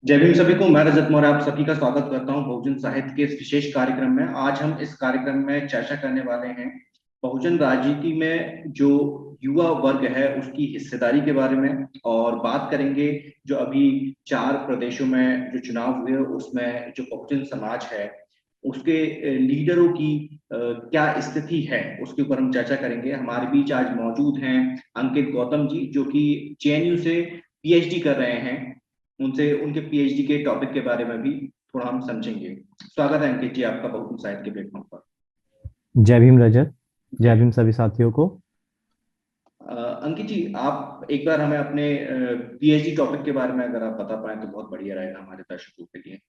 जय भीम सभी को। मैं रजत मौर्य आप सभी का स्वागत करता हूं बहुजन साहित्य के इस विशेष कार्यक्रम में। आज हम इस कार्यक्रम में चर्चा करने वाले हैं बहुजन राजनीति में जो युवा वर्ग है उसकी हिस्सेदारी के बारे में, और बात करेंगे जो अभी 4 प्रदेशों में जो चुनाव हुए उसमें जो बहुजन समाज है उसके लीडरों की क्या स्थिति है उसके ऊपर हम चर्चा करेंगे। हमारे बीच आज मौजूद हैं अंकित गौतम जी, जो कि जेएनयू से पीएचडी कर रहे हैं। उनसे उनके पीएचडी के टॉपिक के बारे में भी थोड़ा हम समझेंगे। स्वागत है अंकित जी आपका बहुजन साहित्य के प्लेटफॉर्म पर। जय भीम रजत। जय जय। भीम सभी साथियों को। अंकित जी, आप एक बार हमें अपने पीएचडी टॉपिक के बारे में अगर आप बता पाएं तो बहुत बढ़िया रहेगा हमारे दर्शकों के लिए।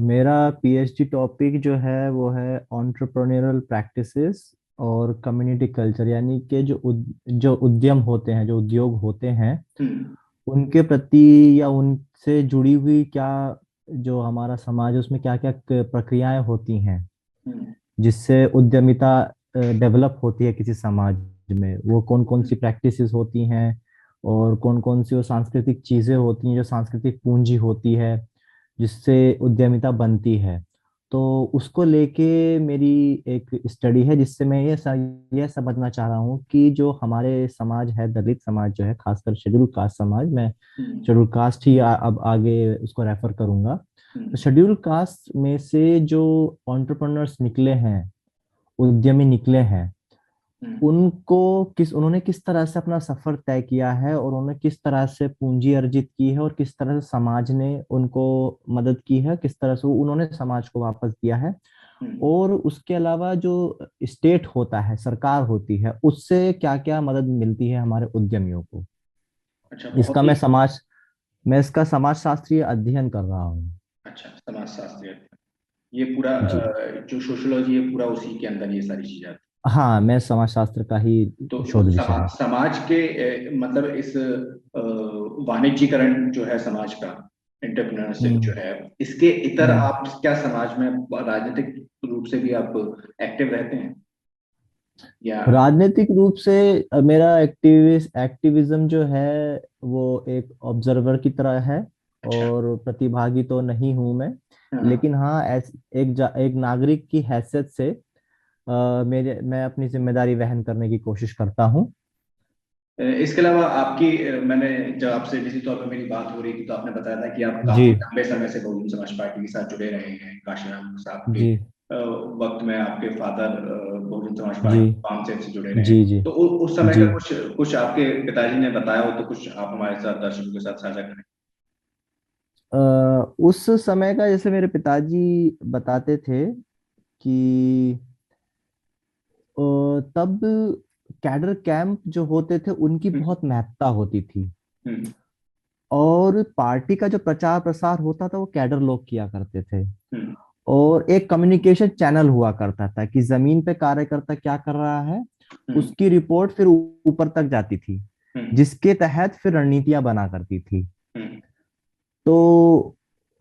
मेरा पीएचडी टॉपिक जो है वो है एंटरप्रेन्योरल प्रैक्टिसेस और कम्युनिटी कल्चर, यानी कि जो उद्यम होते हैं, जो उद्योग होते हैं, हम्म। उनके प्रति या उनसे जुड़ी हुई क्या, जो हमारा समाज है उसमें क्या क्या प्रक्रियाएं होती हैं हम्म। जिससे उद्यमिता डेवलप होती है किसी समाज में। वो कौन कौन सी प्रैक्टिसेस होती हैं और कौन कौन सी वो सांस्कृतिक चीजें होती हैं, जो सांस्कृतिक पूंजी होती है जिससे उद्यमिता बनती है। तो उसको लेके मेरी एक स्टडी है, जिससे मैं ये समझना चाह रहा हूँ कि जो हमारे समाज है, दलित समाज जो है, खासकर शेड्यूल कास्ट समाज में, हम्म। शेड्यूल कास्ट ही अब आगे उसको रेफर करूंगा। तो हम्म। शेड्यूल कास्ट में से जो एंटरप्रेन्योर्स निकले हैं, उद्यमी निकले हैं, हम्म। उनको उन्होंने किस तरह से अपना सफर तय किया है और उन्होंने किस तरह से पूंजी अर्जित की है और किस तरह से समाज ने उनको मदद की है, किस तरह से उन्होंने समाज को वापस दिया है। हम्म। और उसके अलावा जो स्टेट होता है, सरकार होती है, उससे क्या क्या मदद मिलती है हमारे उद्यमियों को। अच्छा, इसका बहुत ही मैं इसका समाज शास्त्रीय अध्ययन कर रहा हूँ। अच्छा समाज शास्त्र है। ये पूरा जी। जो सोशोलॉजी है पूरा उसी के अंदर ये सारी चीजें आती हाँ, मैं समाज शास्त्र का ही तो शोध विषय है। समाज के मतलब इस वाणिज्यीकरण जो है समाज का, एंटरप्रेन्योरशिप जो हम्म। है, इसके इतर हम्म। आप क्या समाज में राजनीतिक रूप से भी आप एक्टिव रहते हैं या? राजनीतिक रूप से मेरा एक्टिविज्म जो है वो एक ऑब्जर्वर की तरह है, अच्छा। और प्रतिभागी तो नहीं हूं मैं। हाँ। लेकिन हाँ, एक नागरिक की हैसियत से मैं अपनी जिम्मेदारी वहन करने की कोशिश करता हूँ। इसके अलावा आपकी मैंने जब आपसे निश्चित तौर पर मेरी बात हो रही थी तो आपने बताया था कि आप जी। काफी लंबे समय से बहुजन समाज पार्टी के साथ जुड़े रहे हैं। काशीराम साहब के जी। वक्त में आपके फादर बहुजन समाज जी। पार्टी वाम से जुड़े रहे हैं। जी। जी। तो उस समय जी। का कुछ कुछ आपके पिताजी ने बताया हो तो कुछ आप हमारे साथ दर्शकों के साथ साझा करें। अ, उस समय का, जैसे मेरे पिताजी बताते थे कि तब कैडर कैंप जो होते थे उनकी हम्म। बहुत महत्ता होती थी। हम्म। और पार्टी का जो प्रचार प्रसार होता था वो कैडर लोग किया करते थे। हम्म। और एक कम्युनिकेशन चैनल हुआ करता था कि जमीन पे कार्यकर्ता क्या कर रहा है, हम्म। उसकी रिपोर्ट फिर ऊपर तक जाती थी, हम्म। जिसके तहत फिर रणनीतियां बना करती थी। हम्म। तो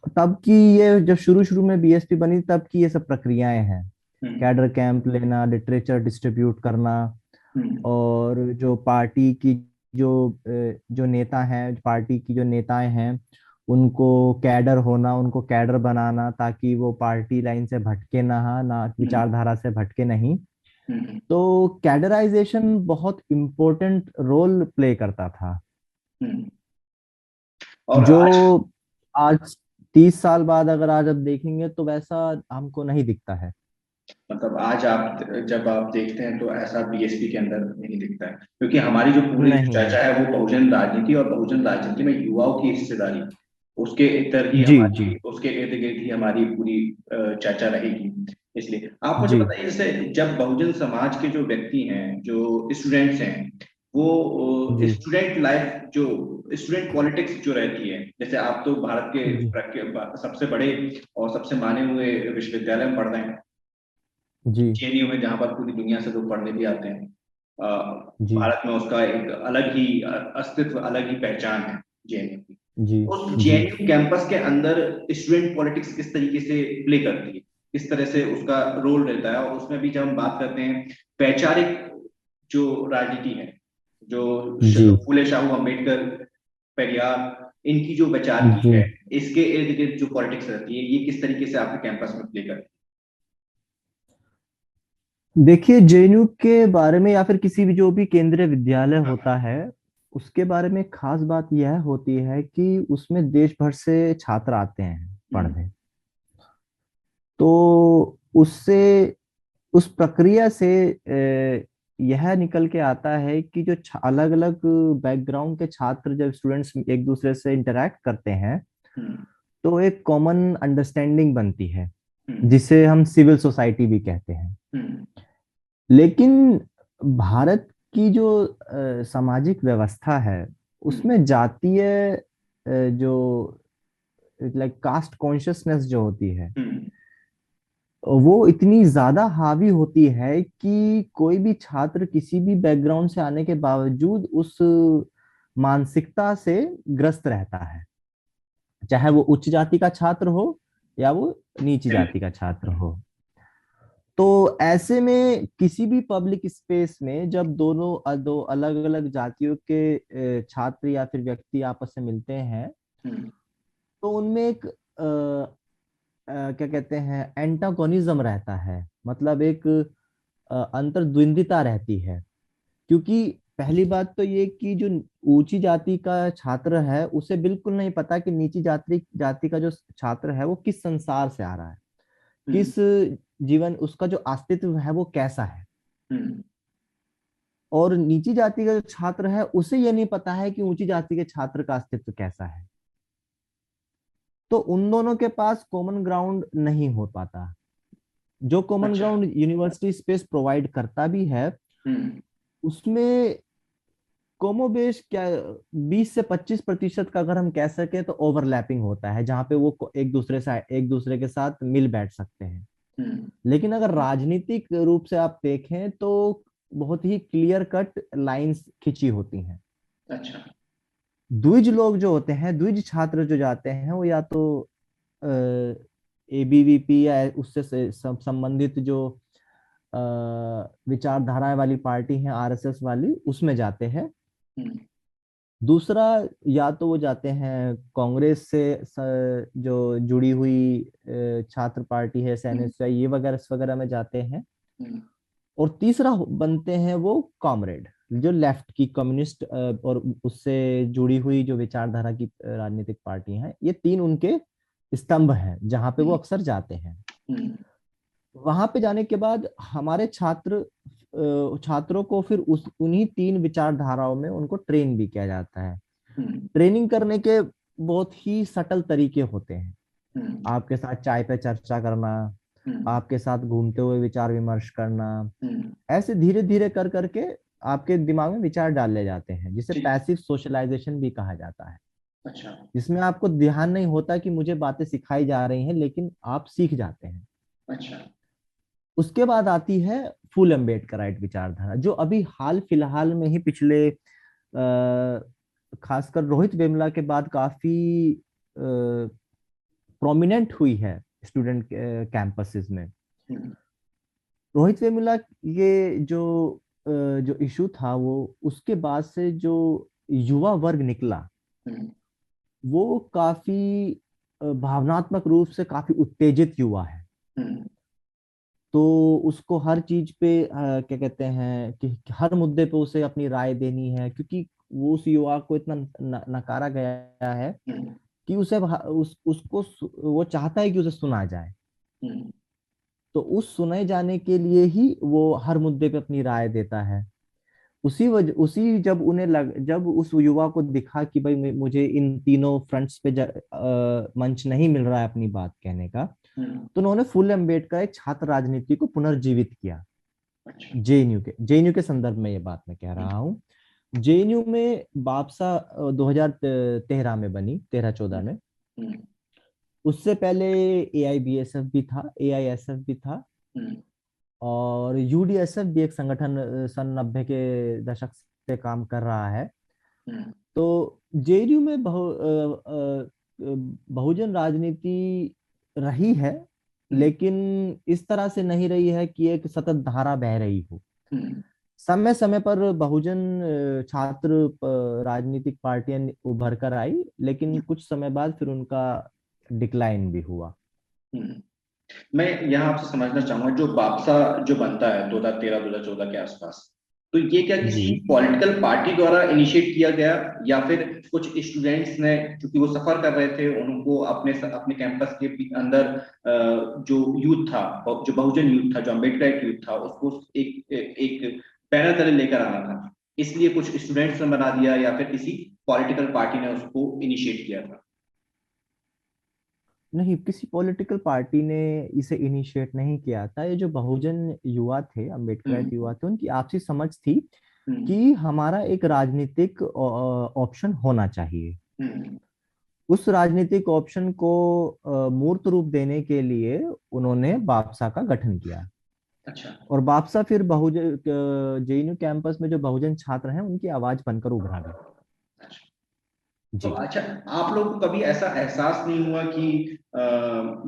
तब की, ये जब शुरू शुरू में बीएसपी बनी तब की ये सब प्रक्रियाएं हैं। हम्म। कैडर कैंप लेना, लिटरेचर डिस्ट्रीब्यूट करना, हम्म। और जो पार्टी की जो नेता हैं, पार्टी की जो नेताएं हैं, उनको कैडर होना, उनको कैडर बनाना ताकि वो पार्टी लाइन से भटके ना हम्म। विचारधारा से भटके नहीं। हम्म। तो कैडराइजेशन बहुत इम्पोर्टेंट रोल प्ले करता था, हम्म। और जो आज आज 30 साल बाद अगर आज अब देखेंगे तो वैसा हमको नहीं दिखता है। मतलब आज आप जब आप देखते हैं तो ऐसा बीएसपी के अंदर नहीं दिखता है, क्योंकि हमारी जो पूरी जो नहीं है। चर्चा है वो बहुजन राजनीति और बहुजन राजनीति में युवाओं की हिस्सेदारी, उसके इतर ही जी। जी। हमारी, उसके इर्द गिर्द ही हमारी पूरी चर्चा रहेगी। इसलिए आप मुझे जी। बताइए, जैसे जब बहुजन समाज के जो व्यक्ति हैं, जो स्टूडेंट्स हैं, वो जी। स्टूडेंट लाइफ, जो स्टूडेंट पॉलिटिक्स जो रहती है, जैसे आप तो भारत के जी। सबसे बड़े और सबसे माने हुए विश्वविद्यालय में पढ़ रहे हैं, जी। जेएनयू में, जहाँ पर पूरी दुनिया से लोग पढ़ने भी आते हैं। जी। भारत में उसका एक अलग ही अस्तित्व, अलग ही पहचान है जेएनयू की। जी। उस जी। जेएनयू कैंपस के अंदर स्टूडेंट पॉलिटिक्स किस तरीके से प्ले करती है, किस तरह से उसका रोल रहता है, और उसमें भी जब हम बात करते हैं वैचारिक जो राजनीति है, जो जी। फूले शाहू अम्बेडकर पेरियार, इनकी जो वैचारिकी जी, है, इसके इर्द गिर्द जो पॉलिटिक्स रहती है, ये किस तरीके से आपके कैंपस में प्ले करती देखिए जेएनयू के बारे में या फिर किसी भी जो भी केंद्रीय विद्यालय है? होता है उसके बारे में खास बात यह होती है कि उसमें देश भर से छात्र आते हैं हम्म, पढ़ने। तो उससे उस प्रक्रिया से यह निकल के आता है कि जो अलग अलग बैकग्राउंड के छात्र जब स्टूडेंट्स एक दूसरे से इंटरेक्ट करते हैं हम्म, तो एक कॉमन अंडरस्टैंडिंग बनती है हम्म, जिसे हम सिविल सोसाइटी भी कहते हैं। हम्म, लेकिन भारत की जो सामाजिक व्यवस्था है हम्म, उसमें जातीय जो लाइक कास्ट कॉन्शियसनेस जो होती है हम्म, वो इतनी ज्यादा हावी होती है कि कोई भी छात्र किसी भी बैकग्राउंड से आने के बावजूद उस मानसिकता से ग्रस्त रहता है, चाहे वो उच्च जाति का छात्र हो या वो नीची जाति का छात्र हम्म, हो। तो ऐसे में किसी भी पब्लिक स्पेस में जब दो अलग अलग जातियों के छात्र या फिर व्यक्ति आपस में मिलते हैं हम्म, तो उनमें एक क्या कहते हैं एंटागोनिज्म रहता है, मतलब एक अंतर्द्वंदिता रहती है। क्योंकि पहली बात तो ये कि जो ऊंची जाति का छात्र है उसे बिल्कुल नहीं पता कि नीची जाति जाति का जो छात्र है वो किस संसार से आ रहा है, हम्म, किस जीवन उसका जो अस्तित्व है वो कैसा है। हम्म, और नीची जाति का जो छात्र है उसे ये नहीं पता है कि ऊंची जाति के छात्र का अस्तित्व कैसा है। तो उन दोनों के पास कॉमन ग्राउंड नहीं हो पाता। जो कॉमन अच्छा, ग्राउंड यूनिवर्सिटी स्पेस प्रोवाइड करता भी है हम्म, उसमें कोमोबेश क्या 20 से 25% का अगर हम कह सके तो ओवरलैपिंग होता है जहां पे वो एक दूसरे के साथ मिल बैठ सकते हैं। हम्म, लेकिन अगर राजनीतिक रूप से आप देखें तो बहुत ही क्लियर कट लाइंस खिंची होती हैं। अच्छा, द्विज लोग जो होते हैं, द्विज छात्र जो जाते हैं वो या तो एबीवीपी या उससे संबंधित जो विचारधाराएं वाली पार्टी है आरएसएस वाली उसमें जाते हैं। हम्म, दूसरा या तो वो जाते हैं कांग्रेस से जो जुड़ी हुई छात्र पार्टी है हम्म, एसएनएसयूआई ये वगैरह वगैरह में जाते हैं। हम्म, और तीसरा बनते हैं वो कॉमरेड जो लेफ्ट की कम्युनिस्ट और उससे जुड़ी हुई जो विचारधारा की राजनीतिक पार्टी हैं, ये तीन उनके स्तंभ हैं जहां पे वो हम्म, अक्सर जाते हैं। हम्म, वहां पे जाने के बाद हमारे छात्रों को फिर उस उन्हीं तीन विचारधाराओं में उनको ट्रेन भी किया जाता है। हम्म, ट्रेनिंग करने के बहुत ही सटल तरीके होते हैं। हम्म, आपके साथ चाय पे चर्चा करना, हम्म, आपके साथ घूमते हुए विचार विमर्श करना, हम्म, ऐसे धीरे धीरे कर करके आपके दिमाग में विचार डाले जाते हैं जिसे ठीक, पैसिव सोशलाइजेशन भी कहा जाता है। अच्छा, जिसमें आपको ध्यान नहीं होता कि मुझे बातें सिखाई जा रही हैं लेकिन आप सीख जाते हैं। अच्छा, उसके बाद आती है फुल एम्बेडकराइट विचारधारा जो अभी हाल फिलहाल में ही पिछले खासकर रोहित वेमुला के बाद काफी प्रोमिनेंट हुई है स्टूडेंट कैंपसेस में। हम्म, रोहित वेमुला ये जो इशू था वो उसके बाद से जो युवा वर्ग निकला हम्म, वो काफी भावनात्मक रूप से काफी उत्तेजित युवा है। हम्म, तो उसको हर चीज पे क्या कहते हैं कि हर मुद्दे पे उसे अपनी राय देनी है क्योंकि वो उस युवा को इतना नकारा गया है हम्म, कि वो चाहता है कि उसे सुना जाए। हम्म, तो उस सुने जाने के लिए ही वो हर मुद्दे पे अपनी राय देता है। उसी जब उस युवा को दिखा कि भाई मुझे इन तीनों फ्रंट्स पे मंच नहीं मिल रहा है अपनी बात कहने का, हम्म, तो उन्होंने फुल एम्बेडकर एक छात्र राजनीति को पुनर्जीवित किया। अच्छा, जेएनयू के संदर्भ में ये बात मैं कह हम्म, रहा हूँ। जेएनयू में बापसा 2013 में बनी, 13-14 हम्म, में। हम्म, उससे पहले एआईबीएसएफ भी था, एआईएसएफ भी था, हम्म, और यूडीएसएफ भी एक संगठन सन 90 के दशक से काम कर रहा है। हम्म, तो जेएनयू में बहुजन राजनीति रही है हम्म, लेकिन इस तरह से नहीं रही है कि एक सतत धारा बह रही हो। हम्म, समय समय पर बहुजन छात्र राजनीतिक पार्टियां उभर कर आई, लेकिन कुछ समय बाद फिर उनका डिक्लाइन भी हुआ। हम्म। मैं यहाँ आपसे समझना चाहूंगा, जो बापसा जो बनता है 2013 2014 के आसपास, तो ये क्या जी। किसी पॉलिटिकल पार्टी द्वारा इनिशिएट किया गया, या फिर कुछ स्टूडेंट्स ने, क्योंकि वो सफर कर रहे थे, उनको अपने अपने कैंपस के अंदर जो यूथ था, जो बहुजन यूथ था, जो अम्बेडकर यूथ था, उसको एक एक बैनर तले लेकर आना था, इसलिए कुछ स्टूडेंट्स ने बना दिया, या फिर किसी पॉलिटिकल पार्टी ने उसको इनिशिएट किया था? नहीं, किसी पॉलिटिकल पार्टी ने इसे इनिशिएट नहीं किया था। ये जो बहुजन युवा थे, अम्बेडकर हम्म। युवा थे, उनकी आपसी समझ थी हम्म। कि हमारा एक राजनीतिक ऑप्शन होना चाहिए। हम्म। उस राजनीतिक ऑप्शन को मूर्त रूप देने के लिए उन्होंने बापसा का गठन किया। अच्छा। और बापसा फिर बहुजन जेएनयू कैंपस में जो बहुजन छात्र हैं उनकी आवाज बनकर उभरा भी। अच्छा। तो जी। अच्छा, आप लोगों को कभी ऐसा एहसास नहीं हुआ कि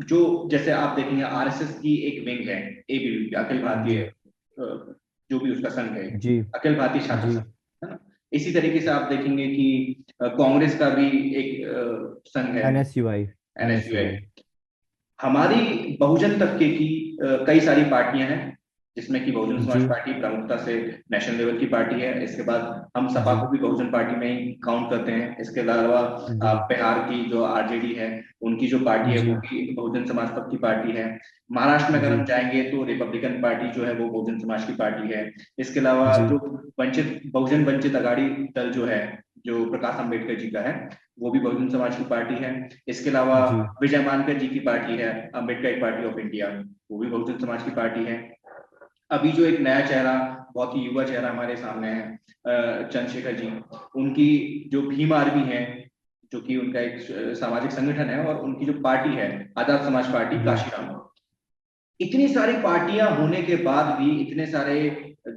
जो, जैसे आप देखेंगे आरएसएस की एक विंग है, एबीवीपी, अखिल भारतीय जी। जो भी उसका संघ है, जी। अखिल भारतीय छात्र जी। संघ, है ना? इसी तरीके से आप देखेंगे कि कांग्रेस का भी एक संघ है, एनएसयूआई। एनएसयूआई। एनएसयूआई। हमारी बहुजन तबके की कई सारी पार्टियां हैं, जिसमें कि बहुजन समाज जी। पार्टी प्रमुखता से नेशनल लेवल की पार्टी है। इसके बाद हम सपा जी। को भी बहुजन पार्टी में ही काउंट करते हैं। इसके अलावा जी। बिहार की जो आरजेडी है, उनकी जो पार्टी है वो जी। भी बहुजन समाज पक्ष की पार्टी है। महाराष्ट्र में अगर जी। हम जाएंगे तो रिपब्लिकन पार्टी जो है वो बहुजन समाज की पार्टी है। इसके अलावा जी। जो वंचित बहुजन वंचित अघाड़ी दल जो है, जो प्रकाश अंबेडकर जी का है, वो भी बहुजन समाज की पार्टी है। इसके अलावा जी। विजय मानकर जी की पार्टी है, अम्बेडकर पार्टी ऑफ इंडिया, वो भी बहुजन समाज की पार्टी है। अभी जो एक नया चेहरा, बहुत ही युवा चेहरा हमारे सामने है, चंद्रशेखर जी, उनकी जो भीम आर्मी है, जो कि उनका एक सामाजिक संगठन है, और उनकी जो पार्टी है आजाद समाज पार्टी जी। काशीराम। इतनी सारी पार्टियां होने के बाद भी, इतने सारे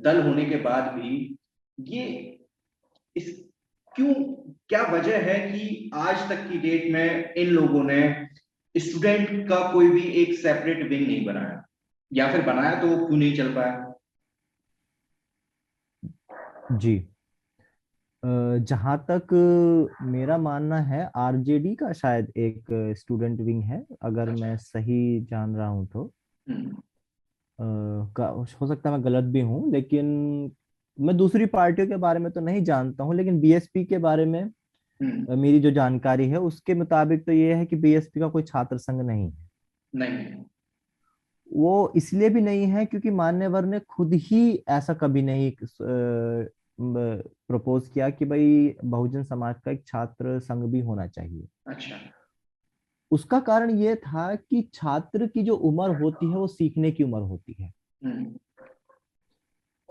दल होने के बाद भी, ये इस क्यों, क्या वजह है कि आज तक की डेट में इन लोगों ने स्टूडेंट का कोई भी एक सेपरेट विंग नहीं बनाया, या फिर बनाया तो वो क्यों नहीं चल पाया? जी। जहाँ तक मेरा मानना है, आरजेडी का शायद एक स्टूडेंट विंग है, अगर अच्छा। मैं सही जान रहा हूँ तो। हम्म। हो सकता है मैं गलत भी हूँ, लेकिन मैं दूसरी पार्टियों के बारे में तो नहीं जानता हूँ। लेकिन बीएसपी के बारे में हम्म। मेरी जो जानकारी है उसके मुताबिक तो ये है कि बीएसपी का कोई छात्र संघ नहीं है। नहीं। वो इसलिए भी नहीं है क्योंकि मान्यवर ने खुद ही ऐसा कभी नहीं प्रपोज किया कि भाई बहुजन समाज का एक छात्र संघ भी होना चाहिए। अच्छा। उसका कारण ये था कि छात्र की जो उम्र होती है वो सीखने की उम्र होती है। हम्म।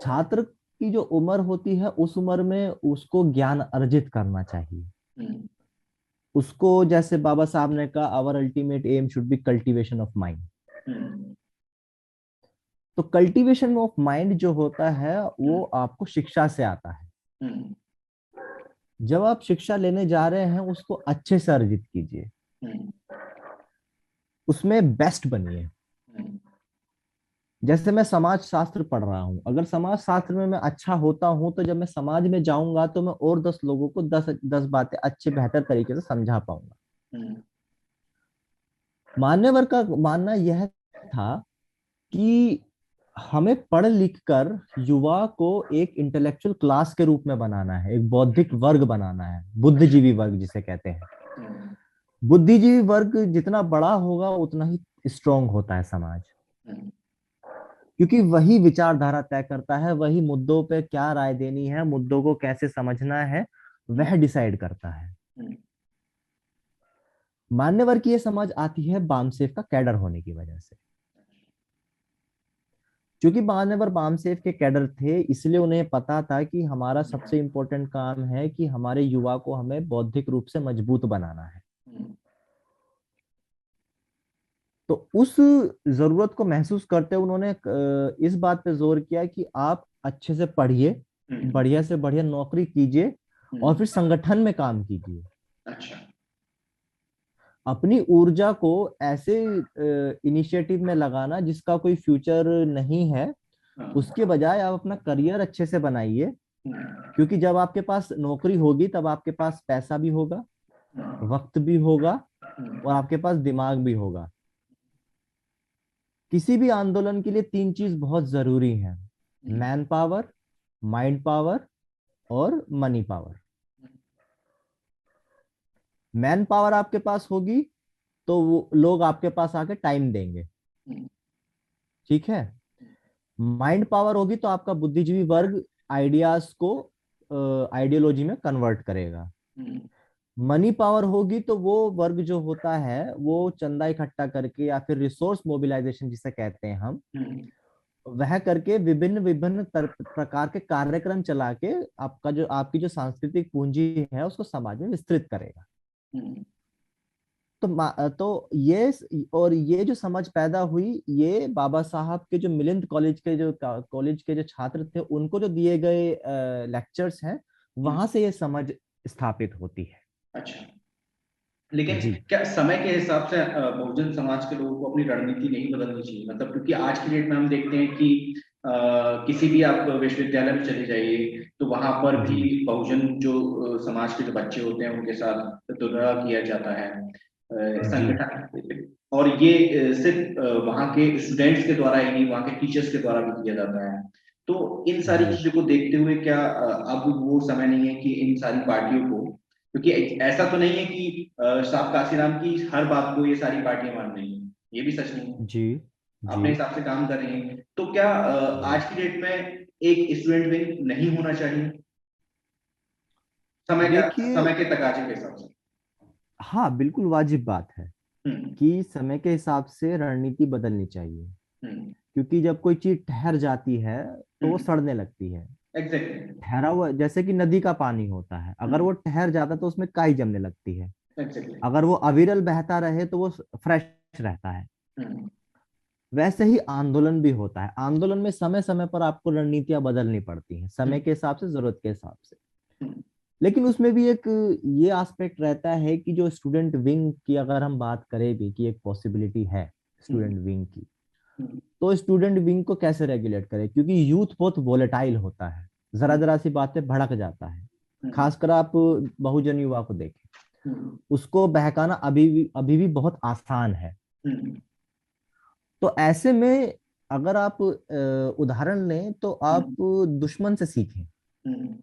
छात्र की जो उम्र होती है उस उम्र में उसको ज्ञान अर्जित करना चाहिए। हम्म। उसको, जैसे बाबा साहब ने कहा, our ultimate aim should be cultivation of mind. Hmm. तो कल्टीवेशन ऑफ माइंड जो होता है वो आपको शिक्षा से आता है। हम्म। जब आप शिक्षा लेने जा रहे हैं उसको अच्छे से अर्जित कीजिए, हम्म। उसमें बेस्ट बनिए। हम्म। जैसे मैं समाज शास्त्र पढ़ रहा हूँ, अगर समाज शास्त्र में मैं अच्छा होता हूँ तो जब मैं समाज में जाऊंगा तो मैं और 10 लोगों को 10 बातें अच्छे बेहतर तरीके से समझा पाऊंगा। हम्म। मान्यवर का मानना यह था कि हमें पढ़ लिख कर युवा को एक इंटेलेक्चुअल क्लास के रूप में बनाना है, एक बौद्धिक वर्ग बनाना है, अच्छा। बुद्धिजीवी वर्ग जिसे कहते हैं। हम्म। बुद्धिजीवी वर्ग जितना बड़ा होगा उतना ही स्ट्रांग होता है समाज, हम्म। क्योंकि वही विचारधारा तय करता है, वही मुद्दों पे क्या राय देनी है, मुद्दों को कैसे समझना है, हम्म। वह डिसाइड करता है। हम्म। मान्यवर की ये समझ आती है बामसेफ का कैडर होने की वजह से। क्योंकि मान्यवर बामसेफ के कैडर थे, इसलिए उन्हें पता था कि हमारा सबसे इंपॉर्टेंट काम है कि हमारे युवा को हमें बौद्धिक रूप से मजबूत बनाना है। हम्म। तो उस जरूरत को महसूस करते हुए उन्होंने इस बात पे जोर किया कि आप अच्छे से पढ़िए, हम्म। बढ़िया से बढ़िया नौकरी कीजिए, और हम्म। फिर संगठन में काम कीजिए। अच्छा। अपनी ऊर्जा को ऐसे इनिशिएटिव में लगाना जिसका कोई फ्यूचर नहीं है, हाँ, उसके बजाय आप अपना करियर अच्छे से बनाइए, हम्म, क्योंकि जब आपके पास नौकरी होगी तब आपके पास पैसा भी होगा, वक्त भी होगा, और हम्म, आपके पास दिमाग भी होगा। किसी भी आंदोलन के लिए तीन चीज बहुत जरूरी है: मैन पावर, माइंड पावर और मनी पावर। मैन पावर आपके पास होगी तो वो लोग आपके पास आके टाइम देंगे, हम्म, ठीक है। माइंड पावर होगी तो आपका बुद्धिजीवी वर्ग आइडियाज को आइडियोलॉजी में कन्वर्ट करेगा। हम्म, मनी पावर होगी तो वो वर्ग जो होता है वो चंदा इकट्ठा करके या फिर रिसोर्स मोबिलाइजेशन जिसे कहते हैं हम, हम्म, वह करके विभिन्न विभिन्न प्रकार के कार्यक्रम चला के आपका जो आपकी जो सांस्कृतिक पूंजी है उसको समाज में विस्तृत करेगा। हम्म, तो ये और ये जो समझ पैदा हुई, ये बाबा साहब के जो मिलिंद कॉलेज के जो छात्र थे उनको जो दिए गए लेक्चर्स हैं, हम्म। वहां से ये समझ स्थापित होती है। अच्छा, लेकिन जी। क्या समय के हिसाब से बहुजन समाज के लोगों को अपनी रणनीति नहीं बदलनी चाहिए? मतलब क्योंकि आज की डेट में हम देखते हैं कि किसी भी आप विश्वविद्यालय में चले जाइए तो वहां पर जी। भी बहुजन जो समाज के जो बच्चे होते हैं उनके साथ दुर्व्यवहार किया जाता है, जी। संगठन। और ये सिर्फ वहाँ के स्टूडेंट्स के द्वारा ही नहीं, वहाँ के टीचर्स के द्वारा भी किया जाता है। तो इन सारी जी। चीजों को देखते हुए क्या अब वो समय नहीं है कि इन सारी पार्टियों को, क्योंकि ऐसा तो नहीं है कि साहब काशीराम की हर बात को ये सारी पार्टियां मान रही हैं, ये भी सच नहीं है। जी। जी। अपने हिसाब से काम कर रही हैं, तो क्या जी। आज की डेट में एक स्टूडेंट विंग नहीं होना चाहिए देखिए, समय के तकाजे के हिसाब से? हाँ बिल्कुल वाजिब बात है हम्म, कि समय के हिसाब से रणनीति बदलनी चाहिए, हम्म, क्योंकि जब कोई चीज ठहर जाती है तो वो हम्म, सड़ने लगती है। एग्जैक्टली, ठहरा हुआ जैसे कि नदी का पानी होता है, अगर हम्म, वो ठहर जाता तो उसमें काई जमने लगती है। एग्जैक्टली, अगर वो अविरल बहता रहे तो वो फ्रेश रहता है। हम्म, वैसे ही आंदोलन भी होता है, आंदोलन में समय समय पर आपको रणनीतियां बदलनी पड़ती हैं, समय हम्म, के हिसाब से, जरूरत के हिसाब से। हम्म, लेकिन उसमें भी एक ये एस्पेक्ट रहता है कि जो स्टूडेंट विंग की अगर हम बात करें भी कि एक पॉसिबिलिटी है हम्म, स्टूडेंट विंग की, हम्म, तो स्टूडेंट विंग को कैसे रेगुलेट करें, क्योंकि यूथ बहुत वोलेटाइल होता है, जरा हम्म, जरा सी बातें भड़क जाता है। हम्म, खासकर आप बहुजन युवा को देखें, हम्म, उसको बहकाना अभी भी बहुत आसान है। हम्म, तो ऐसे में अगर आप उदाहरण लें तो आप हम्म, दुश्मन से सीखें। हम्म,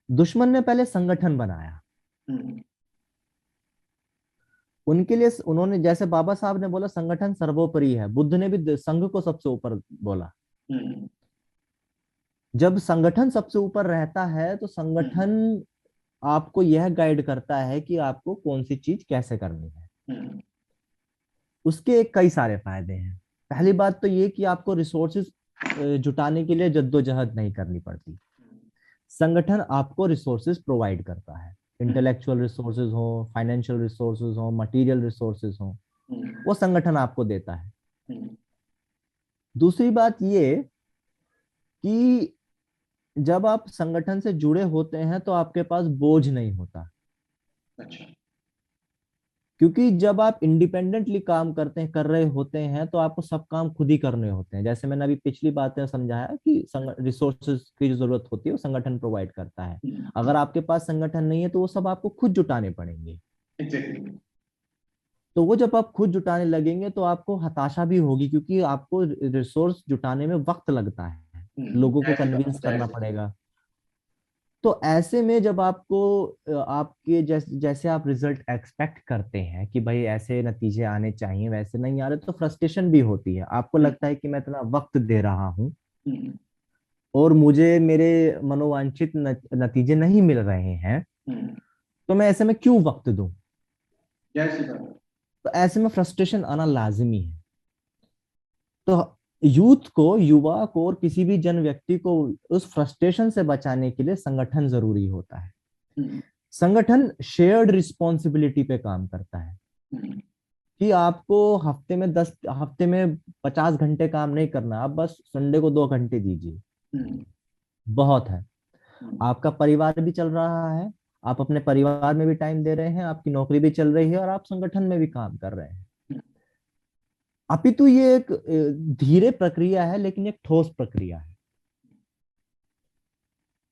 दुश्मन ने पहले संगठन बनाया, हम्म, उनके लिए उन्होंने, जैसे बाबा साहब ने बोला संगठन सर्वोपरि है, बुद्ध ने भी संघ को सबसे ऊपर बोला। हम्म, जब संगठन सबसे ऊपर रहता है तो हम्म, संगठन आपको यह गाइड करता है कि आपको कौन सी चीज कैसे करनी है। हम्म, उसके कई सारे फायदे हैं। पहली बात तो ये कि आपको रिसोर्सेज जुटाने के लिए जद्दोजहद नहीं करनी पड़ती। संगठन आपको रिसोर्सेज प्रोवाइड करता है, इंटेलेक्चुअल रिसोर्सेज हो, फाइनेंशियल रिसोर्सेज हो, मटेरियल रिसोर्सेज हो, हम्म, वो संगठन आपको देता है। हम्म, दूसरी बात ये कि जब आप संगठन से जुड़े होते हैं तो आपके पास बोझ नहीं होता, अच्छा, क्योंकि जब आप इंडिपेंडेंटली काम करते हैं, कर रहे होते हैं, तो आपको सब काम खुद ही करने होते हैं। जैसे मैंने अभी पिछली बात में समझाया कि रिसोर्सेज की जो जरूरत होती है वो संगठन प्रोवाइड करता है। हम्म, अगर आपके पास संगठन नहीं है तो वो सब आपको खुद जुटाने पड़ेंगे। एग्जैक्टली, तो वो जब आप खुद जुटाने लगेंगे तो आपको हताशा भी होगी, क्योंकि आपको रिसोर्स जुटाने में वक्त लगता है, लोगों को जाहिर सी बात कन्विंस है, जाहिर करना सी बात पड़ेगा। तो ऐसे में जब आपको आपके जैसे आप रिजल्ट एक्सपेक्ट करते हैं कि भाई ऐसे नतीजे आने चाहिए, वैसे नहीं आ रहे, तो फ्रस्ट्रेशन भी होती है। आपको है। लगता है कि मैं इतना वक्त दे रहा हूँ हम्म, और मुझे मेरे मनोवांछित नतीजे नहीं मिल रहे हैं, हम्म, तो मैं ऐसे में क्यों वक्त दूं। जाहिर सी बात है। तो ऐसे में फ्रस्ट्रेशन आना लाजमी है। तो यूथ को, युवा को और किसी भी जन व्यक्ति को उस फ्रस्ट्रेशन से बचाने के लिए संगठन जरूरी होता है। हम्म, संगठन शेयर्ड रिस्पॉन्सिबिलिटी पे काम करता है हम्म, कि आपको हफ्ते में 50 घंटे काम नहीं करना, आप बस संडे को 2 घंटे दीजिए, हम्म, बहुत है। हम्म, आपका परिवार भी चल रहा है, आप अपने परिवार में भी टाइम दे रहे हैं, आपकी नौकरी भी चल रही है और आप संगठन में भी काम कर रहे हैं। अपितु ये एक धीरे प्रक्रिया है, लेकिन एक ठोस प्रक्रिया है।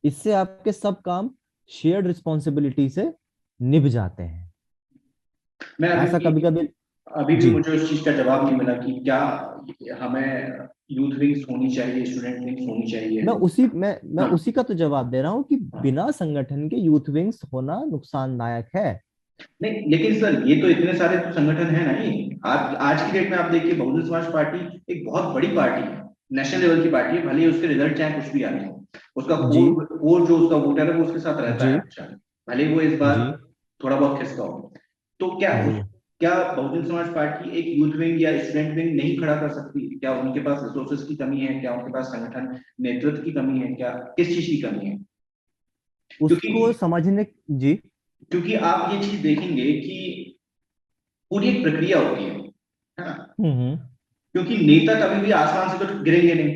इससे आपके सब काम शेयर्ड रिस्पॉन्सिबिलिटी से निभ जाते हैं। मैं ऐसा कभी कभी। अभी भी जी। मुझे उस चीज का जवाब नहीं मिला कि क्या हमें यूथ विंग्स होनी चाहिए, स्टूडेंट विंग्स होनी चाहिए। मैं हाँ, उसी का तो जवाब दे रहा हूँ कि हाँ। बिना संगठन के यूथ विंग्स होना नुकसानदायक है। नहीं, लेकिन सर ये तो इतने सारे तो संगठन है नहीं। आप आज की डेट में आप देखिए, बहुजन समाज पार्टी एक बहुत बड़ी पार्टी है, नेशनल लेवल की पार्टी है, भले ही उसके रिजल्ट चाहे कुछ भी आते हो, उसका जी। कोर जो उसका वोटर है वो उसके साथ रहता जी। है हमेशा, भले ही वो इस बार जी। थोड़ा बहुत खिसका हो। तो जी। क्या बहुजन समाज पार्टी एक यूथ विंग या स्टूडेंट विंग नहीं खड़ा कर सकती? क्या उनके पास रिसोर्सेज की कमी है? क्या उनके पास संगठन नेतृत्व की कमी है? क्या किस चीज की कमी है? क्योंकि उसको समझने। जी। क्योंकि आप ये चीज देखेंगे कि पूरी एक प्रक्रिया होती है ना? हम्म। क्योंकि नेता कभी भी आसमान से तो गिरेंगे नहीं।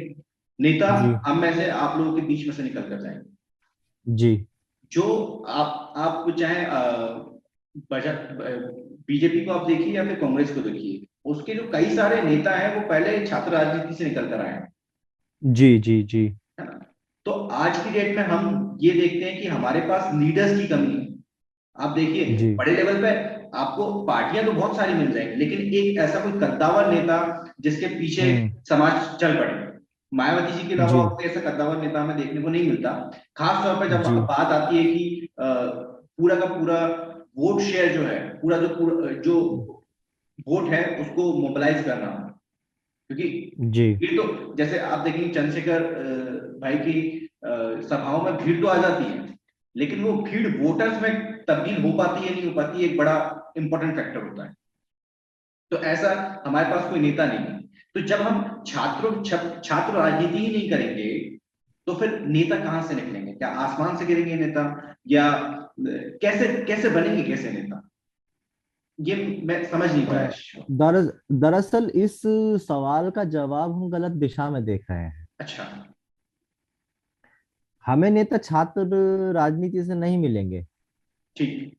नेता जी। हम में से, आप लोगों के बीच में से निकल कर जाएंगे। जी। जो आप चाहे बजट, बीजेपी को आप देखिए या फिर कांग्रेस को देखिए, उसके जो कई सारे नेता हैं वो पहले छात्र राजनीति से निकल कर आए हैं, जी। जी। जी। है ना? तो आज की डेट में हम ये देखते हैं कि हमारे पास लीडर्स की कमी है। आप देखिए जी। बड़े लेवल पे आपको पार्टियां तो बहुत सारी मिल जाएंगी, लेकिन एक ऐसा कोई कद्दावर नेता जिसके पीछे हम्म। समाज चल पड़े, मायावती जी के अलावा जी। आपको ऐसा कद्दावर नेता हमें देखने को नहीं मिलता। खास तौर पर जब जी। बात आती है कि पूरा का पूरा वोट शेयर जो है, पूरा जो वोट है उसको मोबिलाइज करना, क्योंकि जी। भीड़ तो जैसे आप देखेंगे चंद्रशेखर भाई की सभाओं में भीड़ तो आ जाती है, लेकिन वो भीड़ वोटर्स में तब्दील हो पाती है नहीं हो पाती है, एक बड़ा इंपॉर्टेंट फैक्टर होता है। तो ऐसा हमारे पास कोई नेता नहीं है। तो जब हम छात्र राजनीति ही नहीं करेंगे, तो फिर नेता कहां से निकलेंगे? क्या आसमान से गिरेंगे नेता? या कैसे कैसे बनेंगे कैसे नेता? ये मैं समझ नहीं पाया अ, इस चीज़ को। दरअसल इस सवाल का जवाब हम गलत दिशा में देख रहे हैं। अच्छा। हमें नेता छात्र राजनीति से नहीं मिलेंगे। ठीक।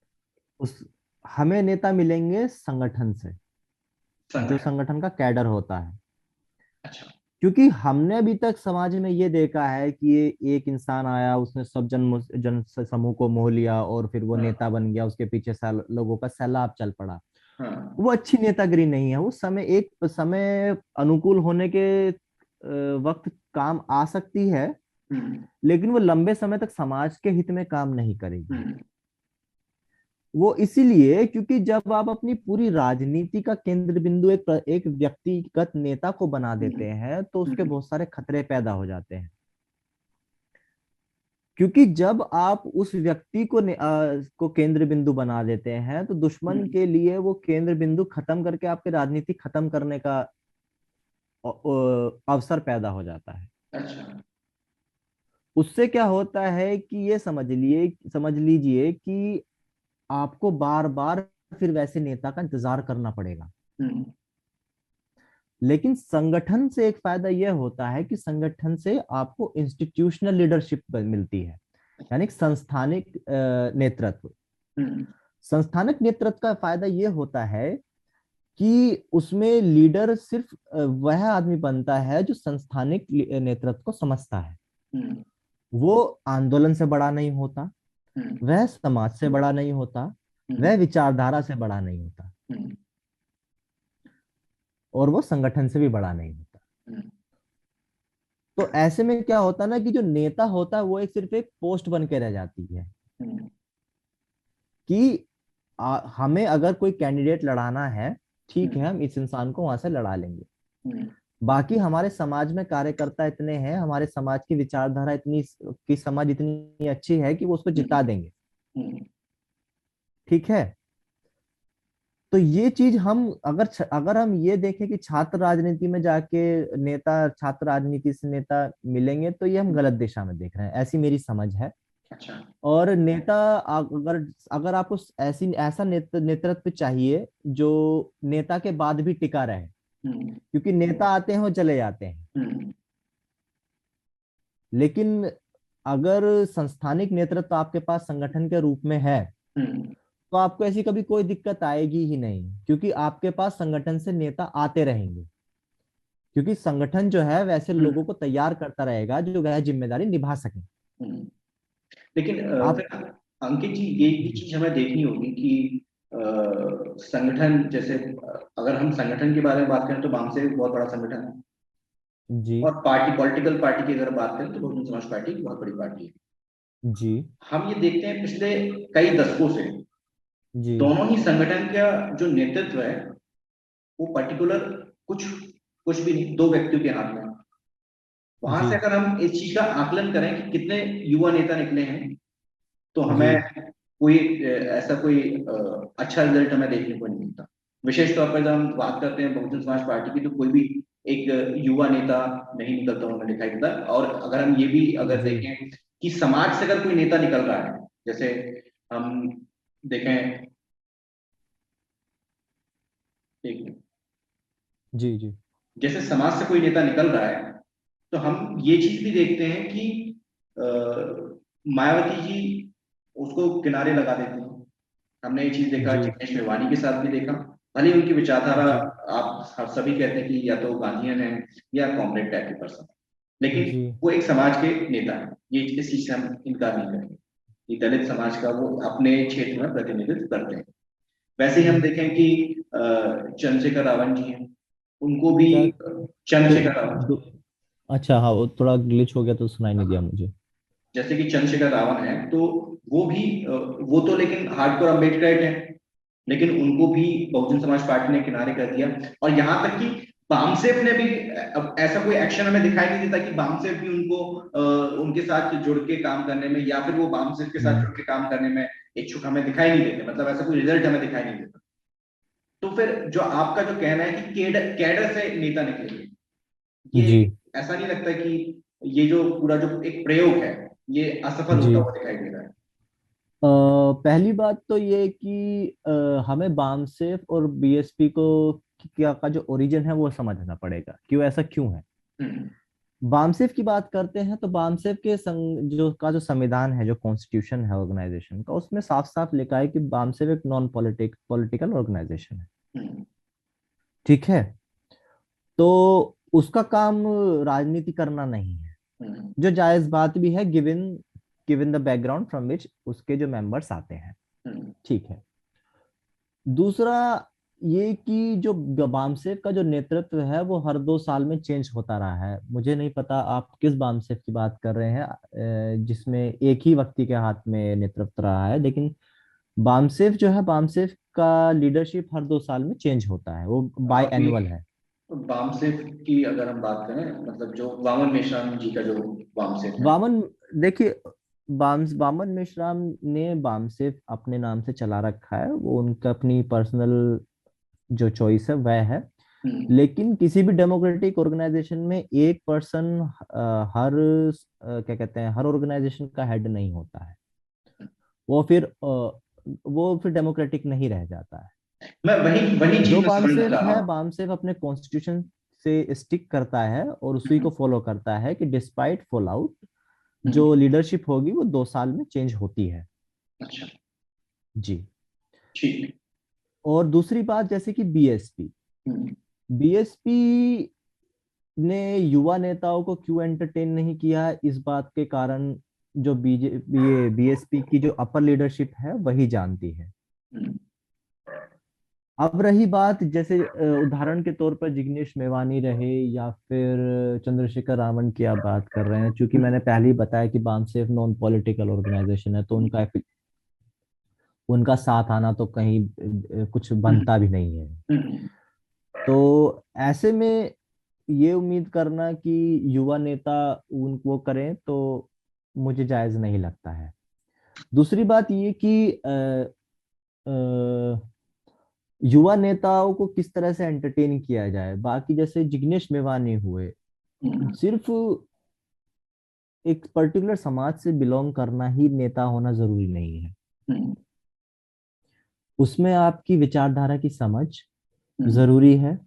उस हमें नेता मिलेंगे संगठन से, जो संगठन। संगठन का कैडर होता है। अच्छा। क्योंकि हमने अभी तक समाज में ये देखा है कि ये एक इंसान आया, उसने सब जन समूह को मोह लिया और फिर वो हाँ, नेता बन गया, उसके पीछे लोगों का सैलाब चल पड़ा। हाँ। वो अच्छी नेतागिरी नहीं है। वो समय अनुकूल होने के वक्त काम आ सकती है, हम्म, लेकिन वो लंबे समय तक समाज के हित में काम नहीं करेगी। हम्म, वो इसीलिए क्योंकि जब आप अपनी पूरी राजनीति का केंद्र बिंदु एक व्यक्तिगत नेता को बना हम्म, देते हैं, तो उसके हम्म, बहुत सारे खतरे पैदा हो जाते हैं। क्योंकि जब आप उस व्यक्ति को केंद्र बिंदु बना देते हैं, तो दुश्मन हम्म। के लिए वो केंद्र बिंदु खत्म करके आपके राजनीति खत्म करने का अवसर पैदा हो जाता है। अच्छा। उससे क्या होता है कि ये समझ लीजिए कि आपको बार बार फिर वैसे नेता का इंतजार करना पड़ेगा। हम्म, लेकिन संगठन से एक फायदा यह होता है कि संगठन से आपको इंस्टीट्यूशनल लीडरशिप मिलती है, यानी कि संस्थानिक नेतृत्व। हम्म, संस्थानिक नेतृत्व का फायदा यह होता है कि उसमें लीडर सिर्फ वह आदमी बनता है जो संस्थानिक नेतृत्व को समझता है। हम्म, वो आंदोलन से बड़ा नहीं होता, हम्म, वह समाज से बड़ा नहीं होता, हम्म, वह विचारधारा से बड़ा नहीं होता, हम्म, और वो संगठन से भी बड़ा नहीं होता। हम्म, तो ऐसे में क्या होता है ना कि जो नेता होता है वो सिर्फ एक पोस्ट बन के रह जाती है हम्म, कि हमें अगर कोई कैंडिडेट लड़ाना है, ठीक है, हम इस इंसान को वहां से लड़ा लेंगे। हम्म, बाकी हमारे समाज में कार्यकर्ता इतने हैं, हमारे समाज की विचारधारा इतनी की समझ इतनी अच्छी है कि वो उसको हम्म, जिता देंगे। हम्म, ठीक है। तो ये चीज हम अगर हम ये देखें कि छात्र राजनीति में जाके नेता छात्र राजनीति से नेता मिलेंगे, तो ये हम गलत दिशा में देख रहे हैं, ऐसी मेरी समझ है। अच्छा। और नेता अगर अगर आपको ऐसा नेतृत्व चाहिए जो नेता के बाद भी टिका रहे, हम्म, क्योंकि नेता आते हैं और चले जाते हैं। हम्म, लेकिन अगर संस्थानिक नेतृत्व आपके पास संगठन के रूप में है, हम्म, तो आपको ऐसी कभी कोई दिक्कत आएगी ही नहीं, क्योंकि आपके पास संगठन से नेता आते रहेंगे, क्योंकि संगठन जो है वैसे हम्म, लोगों को तैयार करता रहेगा जो वह जिम्मेदारी निभा सके। हम्म। लेकिन आप फिर अंकित जी, ये भी जी चीज हमें देखनी होगी कि संगठन जैसे अगर हम संगठन के बारे में बात करें तो वामसेव एक बहुत बड़ा संगठन है। जी और पार्टी, पॉलिटिकल पार्टी की अगर बात करें तो बहुजन समाज पार्टी एक बहुत बड़ी पार्टी है। जी हम ये देखते हैं पिछले कई दशकों से जी दोनों ही संगठन का जो नेतृत्व है वो पर्टिकुलर कुछ कुछ भी नहीं, दो व्यक्तियों के हाथ में है। वहां जी से अगर हम इस चीज का आकलन करें कि कितने युवा नेता निकले हैं, तो जी हमें कोई ऐसा कोई अच्छा रिजल्ट हमें देखने को नहीं मिलता। विशेष तौर पर जब हम बात करते हैं बहुजन समाज पार्टी की, तो कोई भी एक युवा नेता नहीं निकलता हुआ हमें दिखाई देता। और अगर हम ये भी अगर जी देखें कि समाज से अगर कोई नेता निकल रहा है, जैसे हम देखें, एक जी जी जैसे समाज से कोई नेता निकल रहा है, तो हम ये चीज भी देखते हैं कि अ, मायावती जी उसको किनारे लगा देती हैं। हमने ये चीज देखा जी जिग्नेश मेवानी के साथ भी देखा। भले ही उनकी विचारधारा, जी आप सभी कहते हैं कि या तो गांधीयन है या कॉमरेड टाइप के पर्सन, लेकिन जी वो एक समाज के नेता है, ये इस चीज से हम इनकार नहीं करेंगे कि दलित समाज का वो अपने क्षेत्र में प्रतिनिधित्व करते हैं। वैसे ही हम हम्म, देखें कि चंद्रशेखर रावण जी हैं, उनको भी क्या दो, चंद्रशेखर रावण, दो, अच्छा हाँ, वो थोड़ा ग्लिच हो गया तो सुनाई नहीं दिया मुझे। जैसे कि चंद्रशेखर रावण है, तो वो भी वो तो लेकिन हार्डकोर अम्बेडकराइट है, लेकिन उनको भी बहुजन समाज पार्टी ने किनारे कर दिया। और यहाँ तक कि बामसेफ ने भी, अब ऐसा कोई एक्शन हमें दिखाई नहीं देता कि बामसेफ भी उनको उनके साथ जुड़ के काम करने में, या फिर वो बामसेफ के साथ हम्म, जुड़ के काम करने में इच्छुक हमें दिखाई नहीं देते, मतलब ऐसा कोई रिजल्ट हमें दिखाई नहीं देता। तो फिर जो आपका जो कहना है कि कैडर कैडर से नेता निकलेंगे, ये जी ऐसा नहीं लगता कि ये जो पूरा जो एक प्रयोग है ये असफल जी होता हुआ दिखाई दे रहा है? पहली बात तो ये कि हमें बामसेफ और बीएसपी को क्या का जो ओरिजिन है वो समझना पड़ेगा, क्यों ऐसा क्यों है। हम्म, बामसेफ की बात करते हैं तो बामसेफ के जो संविधान है, जो कॉन्स्टिट्यूशन है ऑर्गेनाइजेशन का, उसमें साफ साफ लिखा है कि बामसेफ एक नॉन पॉलिटिकल ऑर्गेनाइजेशन है। हम्म, ठीक है, तो उसका काम राजनीति करना नहीं है, हम्म, जो जायज बात भी है, given given the background from which उसके जो मेंबर्स आते हैं। हम्म, ठीक है। दूसरा ये कि जो बामसेफ का जो नेतृत्व है वो हर 2 साल में चेंज होता रहा है। मुझे नहीं पता आप किस बामसेफ की बात कर रहे हैं, जिसमें एक ही व्यक्ति के हाथ में नेतृत्व रहा है, लेकिन बामसेफ जो है, बामसेफ का लीडरशिप हर 2 साल में चेंज होता है, वो बाय अभी एनुअल है। वामसेफ की अगर हम बात करें, मतलब जो वामन मेश्राम जी का जो वामसेफ है। वामन, देखिए, वामन मेश्राम ने बामसेफ अपने नाम से चला रखा है, वो उनका अपनी पर्सनल जो चॉइस है वह है। हम्म, लेकिन किसी भी डेमोक्रेटिक ऑर्गेनाइजेशन में एक पर्सन हर क्या कहते हैं, हर ऑर्गेनाइजेशन का हेड नहीं होता है। वो फिर डेमोक्रेटिक नहीं रह जाता है। मैं वही वही चीज जो मैं समझना बामसेफ चाह रहा है, हूँ। बामसेफ अपने कॉन्स्टिट्यूशन से स्टिक करता है और उसी को हम्म, फॉलो करता है कि डिस्पाइट फॉल आउट, हम्म, जो लीडरशिप होगी वो 2 साल में चेंज होती है। अच्छा, जी। ठीक है। और दूसरी बात, जैसे कि बीएसपी हम्म, बीएसपी ने युवा नेताओं को क्यों एंटरटेन नहीं किया है, इस बात के कारण जो बीएसपी की जो अपर लीडरशिप है वही जानती है। हम्म, अब रही बात, जैसे उदाहरण के तौर पर जिग्नेश मेवानी रहे या फिर चंद्रशेखर रावण की आप बात कर रहे हैं, क्योंकि मैंने पहले ही बताया कि बामसेफ नॉन पॉलिटिकल ऑर्गेनाइजेशन है, तो उनका साथ आना तो कहीं कुछ हम्म, बनता भी नहीं है। हम्म, तो ऐसे में ये उम्मीद करना कि युवा नेता उनको करें, तो मुझे जायज नहीं लगता है। दूसरी बात ये कि अ, युवा नेताओं को किस तरह से एंटरटेन किया जाए। बाकी जैसे जिग्नेश मेवानी हुए, हम्म, सिर्फ एक पर्टिकुलर समाज से बिलोंग करना ही नेता होना जरूरी नहीं है। हम्म, उसमें आपकी विचारधारा की समझ हम्म, जरूरी है।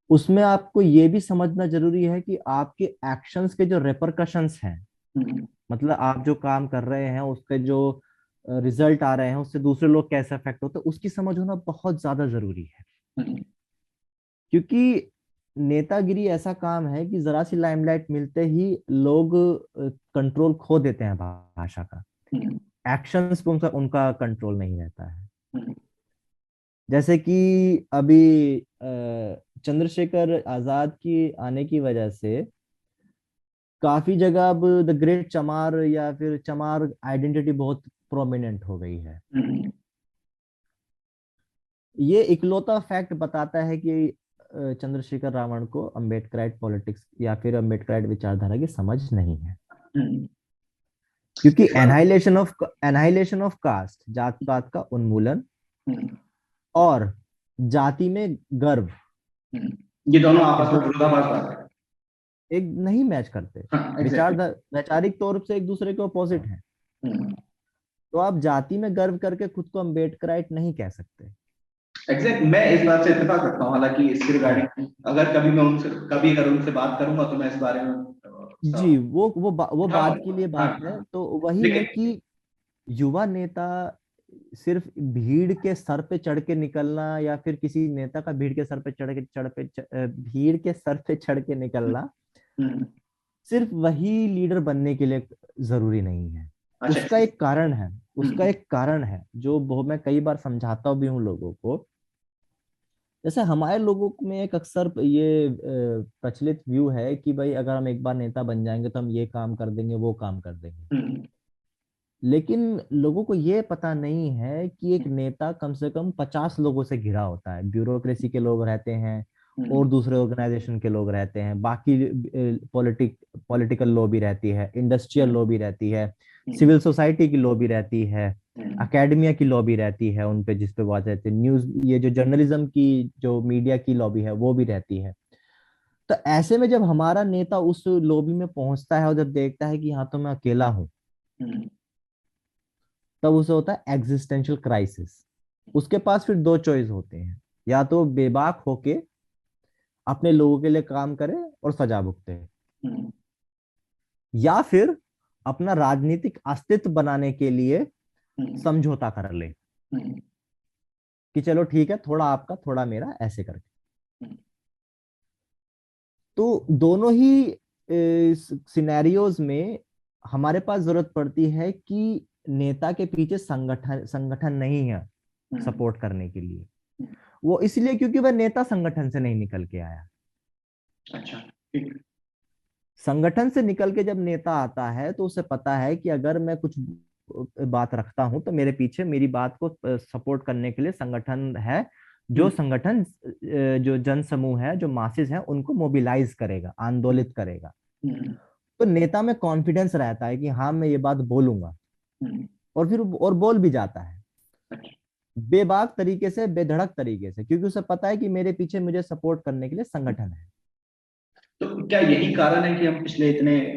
उसमें आपको ये भी समझना जरूरी है कि आपके एक्शंस के जो रेपरकशंस हैं, हम्म, मतलब आप जो काम कर रहे हैं उसके जो रिजल्ट आ रहे हैं उससे दूसरे लोग कैसे अफेक्ट होते हैं, उसकी समझ होना बहुत ज्यादा जरूरी है। हम्म, क्योंकि नेतागिरी ऐसा काम है कि जरा सी लाइमलाइट मिलते ही लोग कंट्रोल खो देते हैं भाषा का। हम्म, एक्शंस पे उनका उनका कंट्रोल नहीं रहता है। हम्म, जैसे कि अभी चंद्रशेखर आजाद की आने की वजह से काफी जगह अब द ग्रेट चमार या फिर चमार आइडेंटिटी बहुत प्रोमिनेंट हो गई है। हम्म, ये इकलौता फैक्ट बताता है कि चंद्रशेखर रावण को अम्बेडकराइट पॉलिटिक्स या फिर अम्बेडकराइट विचारधारा की समझ नहीं है। हम्म, क्योंकि इस बात। एनाहिलेशन ऑफ कास्ट, जात पात का उन्मूलन, हम्म, और जाति में गर्व, हम्म, ये दोनों ये आपस में दो विरोधाभास बात है। एक नहीं मैच करते। हाँ, विचार एग्जैक्टली। वैचारिक तौर से एक दूसरे के अपोजिट हैं। हम्म, तो आप जाति में गर्व करके खुद को अम्बेडकराइट नहीं कह सकते। एग्जैक्ट, मैं इस बात से इत्तेफाक रखता हूँ, हालांकि इसके जी रिगार्डिंग अगर कभी अगर उनसे बात करूंगा तो मैं इस बारे में जी, वो उठा बात के पाऊंगा। लिए हाँ बात है। हाँ। तो वही है लेकिन कि युवा नेता सिर्फ भीड़ के सर पे चढ़ के निकलना, या फिर किसी नेता का भीड़ के सर पे भीड़ के सर पे चढ़ के निकलना हम्म, सिर्फ वही लीडर बनने के लिए जरूरी नहीं है। अच्छा। उसका एक कारण है। उसका हम्म, एक कारण है जो बहुत मैं कई बार समझाता भी हूँ लोगों को। जैसे हमारे लोगों में एक अक्सर ये प्रचलित व्यू है कि भाई अगर हम एक बार नेता बन जाएंगे तो हम ये काम कर देंगे, वो काम कर देंगे। हम्म, लेकिन लोगों को ये पता नहीं है कि एक नेता कम से कम 50 लोगों से घिरा होता है। ब्यूरोक्रेसी के लोग रहते हैं, हम्म, और दूसरे ऑर्गेनाइजेशन के लोग रहते हैं, बाकी पॉलिटिकल लॉबी रहती है, इंडस्ट्रियल हम्म, लॉबी रहती है, हम्म, सिविल सोसाइटी की लॉबी रहती है, हम्म, अकेडमिया की लॉबी रहती है उन पे, जिस पे बात रहती है, न्यूज, ये जो जर्नलिज्म की, जो मीडिया की लॉबी है वो भी रहती है। तो ऐसे में जब हमारा नेता उस लॉबी में पहुंचता है और जब देखता है कि यहाँ तो मैं अकेला हूँ, हम्म, तब उसे होता है एग्जिस्टेंशियल क्राइसिस। उसके पास फिर दो चॉइस होते हैं, या तो बेबाक होके अपने लोगों के लिए काम करे और सजा भुगते, हम्म, या फिर अपना राजनीतिक अस्तित्व बनाने के लिए हम्म, समझौता कर ले हम्म, कि चलो ठीक है, थोड़ा आपका थोड़ा मेरा, ऐसे करके। हम्म, तो दोनों ही सिनेरियोज में हमारे पास जरूरत पड़ती है कि नेता के पीछे संगठन संगठन नहीं है हम्म, सपोर्ट करने के लिए। वो इसलिए क्योंकि वह नेता संगठन से नहीं निकल के आया। अच्छा, ठीक। संगठन से निकल के जब नेता आता है तो उसे पता है कि अगर मैं कुछ बात रखता हूं तो मेरे पीछे मेरी बात को सपोर्ट करने के लिए संगठन है। जो हम्म, संगठन जो जन समूह है, जो मासेस है, उनको मोबिलाइज करेगा, आंदोलित करेगा। हम्म, तो नेता में कॉन्फिडेंस रहता है कि हाँ मैं ये बात बोलूंगा, हम्म, और फिर और बोल भी जाता है अच्छा। बेबाक तरीके से, बेधड़क तरीके से, क्योंकि उसे पता है कि मेरे पीछे मुझे सपोर्ट करने के लिए संगठन है। तो क्या यही कारण है कि हम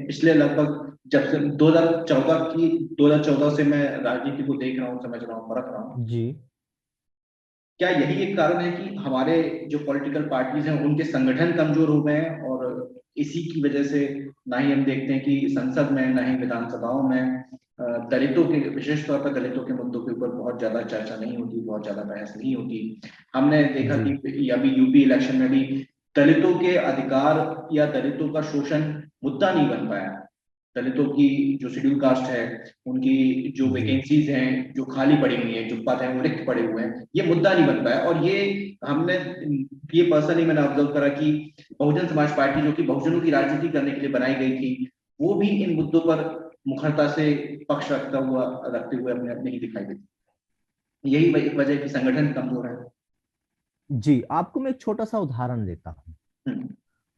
पिछले लगभग जब से 2014 से मैं राजनीति को देख रहा हूँ, समझ रहा हूँ, परख रहा हूँ, जी क्या यही एक कारण है कि हमारे जो पॉलिटिकल पार्टीज हैं उनके संगठन कमजोर हो गए हैं, और इसी की वजह से ना ही हम देखते हैं कि संसद में, ना ही विधानसभाओं में दलितों के, विशेष तौर पर दलितों के मुद्दों के ऊपर बहुत ज्यादा चर्चा नहीं होती, बहुत ज्यादा बहस नहीं होती। हमने देखा जी कि अभी यूपी इलेक्शन में भी दलितों के अधिकार या दलितों का शोषण मुद्दा नहीं बन पाया। दलितों की जो शेड्यूल कास्ट है, उनकी जो जी वैकेंसीज हैं जो खाली पड़ी हुई हैं, जो पद हैं वो रिक्त पड़े हुए हैं, ये मुद्दा नहीं बन पाया। और हमने ये पर्सनली मैंने ऑब्जर्व करा कि बहुजन समाज पार्टी, जो कि बहुजनों की राजनीति करने के लिए बनाई गई थी, वो भी इन मुद्दों पर मुखरता से पक्ष रखते हुए अपने अपने ही दिखाई देती। यही एक वजह की संगठन कमजोर है। जी, आपको मैं एक छोटा सा उदाहरण देता हूँ। हम्म,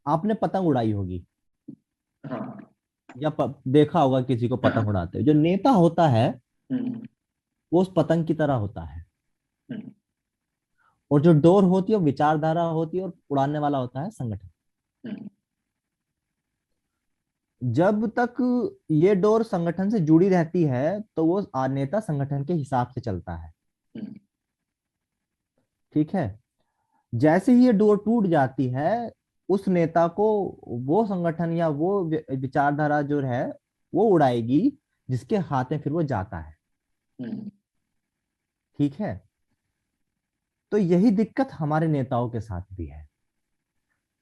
आपने पतंग उड़ाई होगी, हाँ, या देखा होगा किसी को पतंग हाँ, उड़ाते हुए। जो नेता होता है हम्म, वो उस पतंग की तरह होता है, हम्म, और जो डोर होती है वो विचारधारा होती है, और उड़ाने वाला होता है संगठन। हम्म, जब तक ये डोर संगठन से जुड़ी रहती है तो वो नेता संगठन के हिसाब से चलता है। हम्म, ठीक है। जैसे ही ये डोर टूट जाती है, उस नेता को वो संगठन या वो विचारधारा जो है वो उड़ाएगी, जिसके हाथ में फिर वो जाता है। हम्म। ठीक है। तो यही दिक्कत हमारे नेताओं के साथ भी है।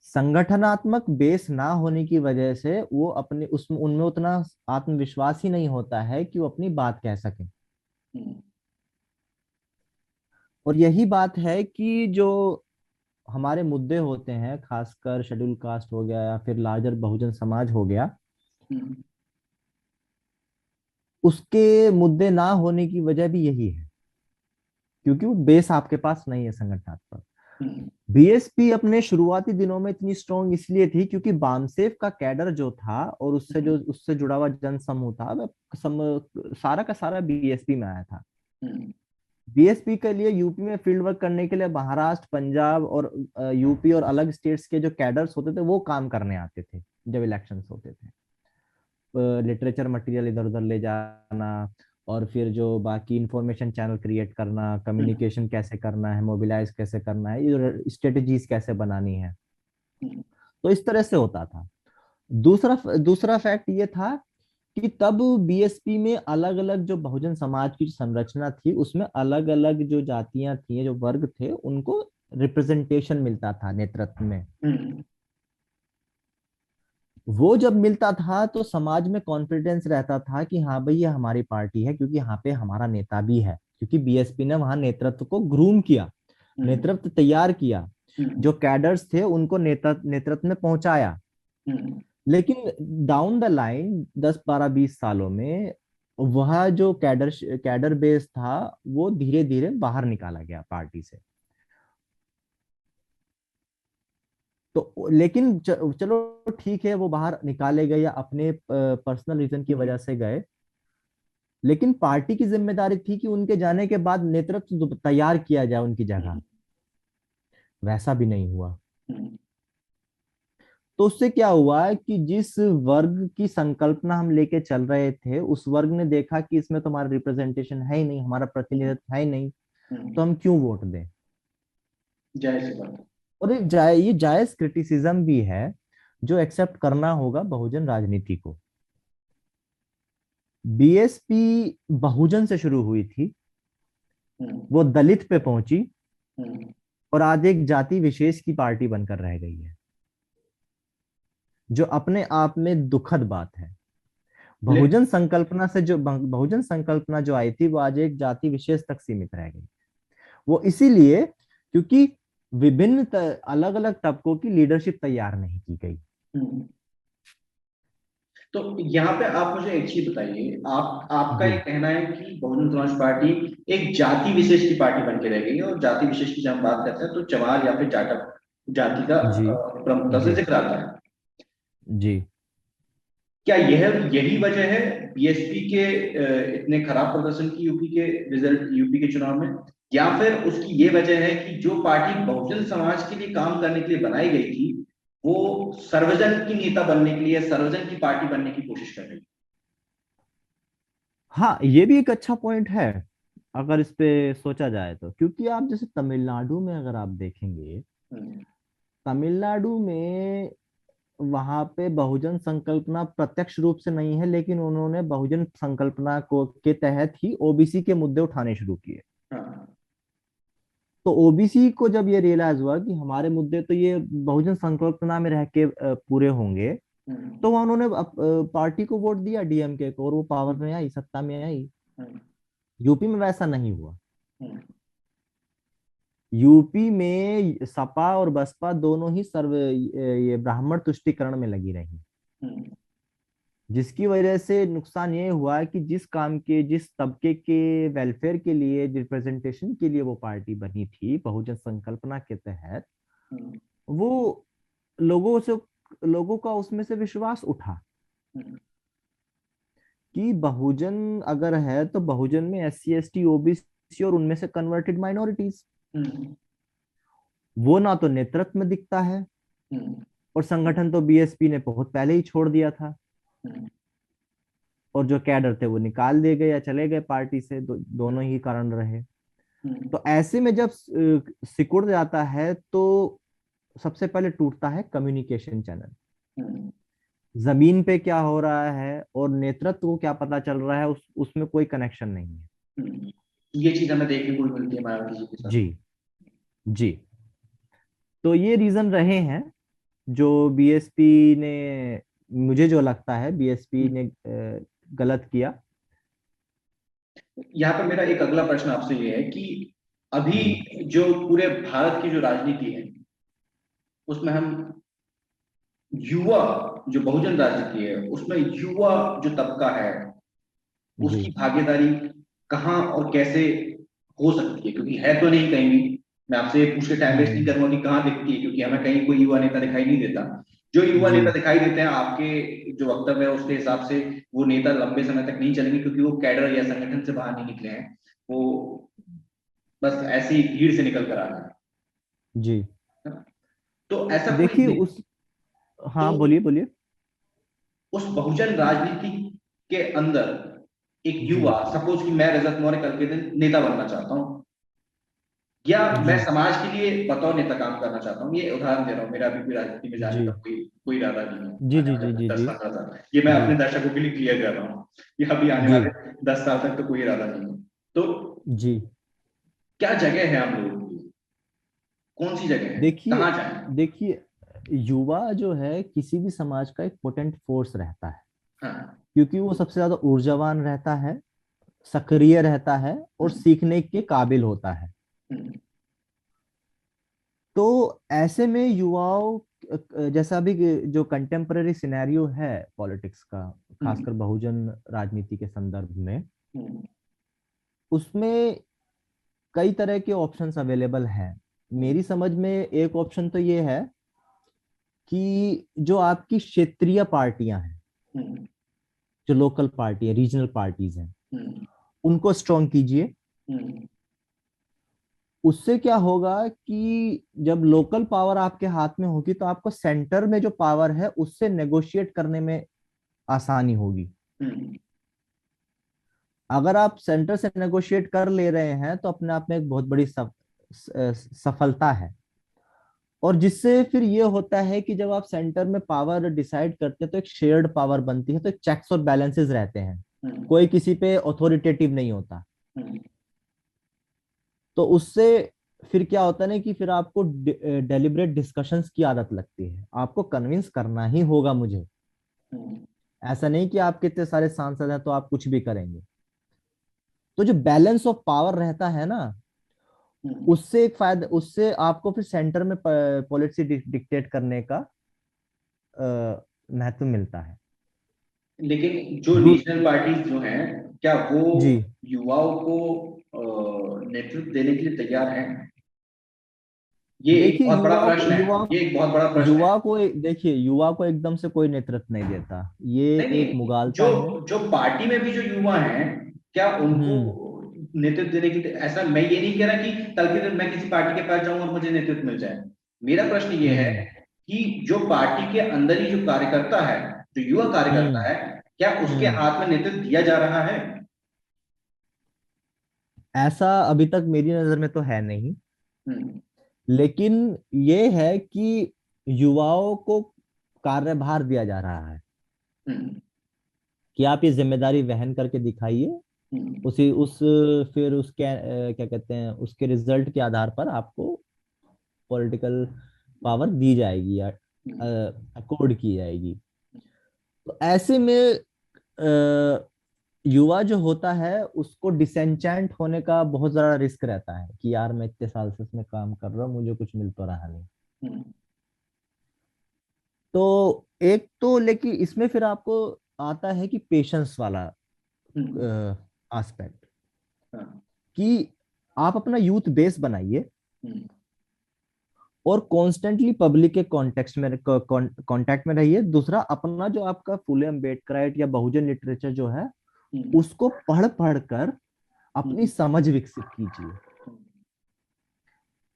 संगठनात्मक बेस ना होने की वजह से वो अपने उसमें उनमें उतना आत्मविश्वास ही नहीं होता है कि वो अपनी बात कह सकें। हम्म। और यही बात है कि जो हमारे मुद्दे होते हैं, खासकर शेड्यूल कास्ट हो गया या फिर लार्जर बहुजन समाज हो गया, हम्म। उसके मुद्दे ना होने की वजह भी यही है, क्योंकि वो बेस आपके पास नहीं है संगठनात्मक। हम्म। बीएसपी अपने शुरुआती दिनों में इतनी स्ट्रॉन्ग इसलिए थी क्योंकि बामसेफ का कैडर जो था और उससे जुड़ा हुआ जन समूह था, वह सारा का सारा बीएसपी में आया था। हम्म। बीएसपी के लिए यूपी में फील्ड वर्क करने के लिए महाराष्ट्र, पंजाब और यूपी और अलग स्टेट्स के जो कैडर्स होते थे वो काम करने आते थे जब इलेक्शंस होते थे। लिटरेचर मटेरियल इधर उधर ले जाना, और फिर जो बाकी इंफॉर्मेशन चैनल क्रिएट करना, हम्म। कम्युनिकेशन कैसे करना है, मोबिलाइज कैसे करना है, ये स्ट्रेटजीज कैसे बनानी है। हम्म। तो इस तरह से होता था। दूसरा दूसरा फैक्ट ये था कि तब बीएसपी में अलग अलग जो बहुजन समाज की संरचना थी उसमें अलग अलग जो जातियां थी, जो वर्ग थे, उनको रिप्रेजेंटेशन मिलता था नेतृत्व में। हम्म। वो जब मिलता था तो समाज में कॉन्फिडेंस रहता था कि हाँ भाई ये हमारी पार्टी है, क्योंकि यहाँ पे हमारा नेता भी है, क्योंकि बीएसपी ने वहां नेतृत्व को ग्रूम किया, हम्म। नेतृत्व तैयार किया, हम्म। जो कैडर्स थे उनको नेतृत्व में पहुंचाया। हम्म। लेकिन डाउन द लाइन 10 12 20 सालों में वह जो कैडर बेस था वो धीरे धीरे बाहर निकाला गया पार्टी से। तो लेकिन चलो ठीक है, वो बाहर निकाले गए या अपने पर्सनल रीजन की हम्म। वजह से गए, लेकिन पार्टी की जिम्मेदारी थी कि उनके जाने के बाद नेतृत्व तैयार किया जाए उनकी जगह। हम्म। वैसा भी नहीं हुआ। हम्म। तो उससे क्या हुआ कि जिस वर्ग की संकल्पना हम लेके चल रहे थे उस वर्ग ने देखा कि इसमें तो हमारा रिप्रेजेंटेशन है ही नहीं, हमारा प्रतिनिधित्व है ही नहीं, हम्म। तो हम क्यों वोट दें। जाहिर सी बात है। और ये जायज क्रिटिसिज्म भी है जो एक्सेप्ट करना होगा बहुजन राजनीति को। बीएसपी बहुजन से शुरू हुई थी, हम्म। वो दलित पे पहुंची, हम्म। और आज एक जाति विशेष की पार्टी बनकर रह गई है, जो अपने आप में दुखद बात है। ले बहुजन संकल्पना जो आई थी वो आज एक जाति विशेष तक सीमित रह गई। वो इसीलिए क्योंकि विभिन्न अलग अलग तबकों की लीडरशिप तैयार नहीं की गई। हम्म। तो यहाँ पे आप मुझे एक चीज बताइए, आप आपका ये जी कहना है कि बहुजन समाज पार्टी एक जाति विशेष की पार्टी बन के रह गई है, और जाति विशेष की जब हम बात करते हैं तो चमार या फिर जाटव जाति का जी प्रमुखता से जी जिक्र आता है। जी। क्या यह यही वजह है बीएसपी के इतने खराब प्रदर्शन की यूपी के रिजल्ट, यूपी के चुनाव में, या फिर उसकी ये वजह है कि जो पार्टी बहुजन समाज के लिए काम करने के लिए बनाई गई थी वो सर्वजन की नेता बनने के लिए, सर्वजन की पार्टी बनने की कोशिश कर रही हाँ, ये भी एक अच्छा पॉइंट है अगर इस पे सोचा जाए तो, क्योंकि आप जैसे तमिलनाडु में अगर आप देखेंगे, है? तमिलनाडु में वहां पे बहुजन संकल्पना प्रत्यक्ष रूप से नहीं है, लेकिन उन्होंने बहुजन संकल्पना को के तहत ही ओबीसी के मुद्दे उठाने शुरू किए। हाँ। तो ओबीसी को जब ये रियलाइज हुआ कि हमारे मुद्दे तो ये बहुजन संकल्पना में रह के पूरे होंगे, हम्म। तो वहां उन्होंने पार्टी को वोट दिया, डीएमके को, और वो पावर में आई, सत्ता में आई। हम्म। यूपी में वैसा नहीं हुआ। हम्म। यूपी में सपा और बसपा दोनों ही सर्व ये ब्राह्मण तुष्टीकरण में लगी रही, हम्म। जिसकी वजह से नुकसान ये हुआ कि जिस तबके के वेलफेयर के लिए, रिप्रेजेंटेशन के लिए वो पार्टी बनी थी बहुजन संकल्पना के तहत, हम्म। वो लोगों से लोगों का उसमें से विश्वास उठा हम्म। कि बहुजन अगर है तो बहुजन में एससी एसटी ओबीसी और उनमें से कन्वर्टेड माइनॉरिटीज, हम्म। वो ना तो नेतृत्व में दिखता है, हम्म। और संगठन तो बीएसपी ने बहुत पहले ही छोड़ दिया था, हम्म। और जो कैडर थे वो निकाल दिए गए या चले गए पार्टी से, दोनों ही कारण रहे। हम्म। तो ऐसे में जब सिकुड़ जाता है तो सबसे पहले टूटता है कम्युनिकेशन चैनल। हम्म। जमीन पे क्या हो रहा है और नेतृत्व को क्या पता चल रहा है, उसमें कोई कनेक्शन नहीं है। ये चीज हमें देखने को भी मिलती है मायावती जी के साथ। जी जी। तो ये रीजन रहे हैं जो बीएसपी ने, मुझे जो लगता है बीएसपी ने गलत किया। यहाँ पर मेरा एक अगला प्रश्न आपसे ये है कि अभी जी जो पूरे भारत की जो राजनीति है उसमें हम युवा, जो बहुजन राजनीति है उसमें युवा जो तबका है जी उसकी भागीदारी कहाँ और कैसे हो सकती है, क्योंकि है तो नहीं कहीं भी। मैं आपसे ये पूछ के टाइम वेस्ट नहीं हम्म करूंगा कि कहाँ दिखती है, क्योंकि हमें कहीं कोई युवा नेता दिखाई नहीं देता। जो युवा जी नेता दिखाई देते हैं आपके जो वक्तव्य है उसके हिसाब से वो नेता लंबे समय तक नहीं चलेंगे, क्योंकि वो कैडर या संगठन से बाहर नहीं निकले हैं। वो बस ऐसे ही भीड़ से निकल कर आ रहे जी। हैं। तो ऐसा कोई देखिए उस, तो हाँ बोलिए बोलिए। उस बहुजन राजनीति के अंदर एक जी युवा, सपोज कि मैं रजत मौर्य कल के दिन नेता बनना चाहता हूँ, या मैं जी समाज के लिए बतौर नेता काम करना चाहता हूँ, ये उदाहरण दे रहा हूँ, मेरा अभी कोई राजनीति में जाने जी का कोई कोई इरादा नहीं है जी आने जी वाले जी जी दस जी पंद्रह साल, ये मैं जी अपने दर्शकों के लिए क्लियर कर रहा हूँ। ये अभी आने जी वाले 10 साल तक तो कोई इरादा नहीं है। तो जी। क्या जगह है हम लोगों के लिए, कौन सी जगह है, देखिए कहाँ जाए? देखिए, युवा जो है किसी भी समाज का एक पोटेंट फोर्स रहता है, हाँ। क्योंकि वो सबसे ज्यादा ऊर्जावान रहता है, सक्रिय रहता है और हम्म, सीखने के काबिल होता है। हम्म, तो ऐसे में युवाओं, जैसा अभी जो कंटेम्पररी सिनेरियो है पॉलिटिक्स का, हम्म, खासकर बहुजन राजनीति के संदर्भ में, हम्म, उसमें कई तरह के ऑप्शंस अवेलेबल हैं। हम्म, मेरी समझ में एक ऑप्शन तो ये है कि जो आपकी क्षेत्रीय पार्टियां हैं, हम्म, जो लोकल पार्टी है, रीजनल पार्टीज हैं, हम्म, उनको स्ट्रॉन्ग कीजिए। हम्म, उससे क्या होगा कि जब लोकल पावर आपके हाथ में होगी तो आपको सेंटर में जो पावर है उससे नेगोशिएट करने में आसानी होगी। हम्म, अगर आप सेंटर से नेगोशिएट कर ले रहे हैं तो अपने आप में एक बहुत बड़ी सफलता है। और जिससे फिर ये होता है कि जब आप सेंटर में पावर डिसाइड करते हैं तो एक शेयर्ड पावर बनती है, तो एक चेक्स और बैलेंसेस रहते हैं, हम्म, कोई किसी पे अथॉरिटेटिव नहीं होता। हम्म, तो उससे फिर क्या होता है ना कि फिर आपको डेलिब्रेट डिस्कशंस की आदत लगती है, आपको कन्विंस करना ही होगा मुझे। हम्म, ऐसा नहीं कि आपके इतने सारे सांसद हैं तो आप कुछ भी करेंगे। तो जो बैलेंस ऑफ पावर रहता है ना, हम्म। उससे एक फायदा, उससे आपको फिर सेंटर में पॉलिसी डिक्टेट करने का महत्व मिलता है। लेकिन जो दू रीजनल पार्टीज जो हैं, क्या वो जी। युवाओं को नेतृत्व देने के लिए तैयार हैं? ये एक देखिए बहुत बड़ा युवा प्रश्न है, युवा ये एक बहुत बड़ा प्रश्न है। युवा को देखिए, युवा को एकदम से कोई नेतृत्व नहीं देता, ये नहीं एक नहीं, जो मुगालता है। जो पार्टी में भी जो युवा हैं, क्या उनको हम्म नेतृत्व देने की, ऐसा मैं ये नहीं कह रहा कि कल के दिन मैं किसी पार्टी के पास जाऊं और मुझे नेतृत्व मिल जाए। मेरा प्रश्न ये है हम्म कि जो पार्टी के अंदर ही जो कार्यकर्ता है, जो युवा कार्यकर्ता हम्म है, क्या उसके हम्म। हाथ में नेतृत्व दिया जा रहा है? ऐसा अभी तक मेरी नजर में तो है नहीं, हम्म, लेकिन ये है कि युवाओं को कार्यभार दिया जा रहा है हम्म, कि आप ये जिम्मेदारी वहन करके दिखाइए। हम्म, उसी उस फिर उसके क्या कहते हैं, उसके रिजल्ट के आधार पर आपको पॉलिटिकल पावर दी जाएगी या हम्म, अकॉर्ड की जाएगी। तो ऐसे में युवा जो होता है उसको डिसेंचेंट होने का बहुत ज्यादा रिस्क रहता है कि यार मैं इतने साल से इसमें काम कर रहा हूँ, मुझे कुछ मिल तो रहा नहीं। हम्म, तो एक तो लेकिन इसमें फिर आपको आता है कि पेशेंस वाला हम्म, एस्पेक्ट, हाँ, कि आप अपना यूथ बेस बनाइए हम्म, और कॉन्स्टेंटली पब्लिक के कांटेक्ट में रहिए। दूसरा, अपना जो आपका फुले अम्बेडकराइट या बहुजन लिटरेचर जो है हम्म, उसको पढ़ पढ़ कर अपनी हम्म, समझ विकसित कीजिए।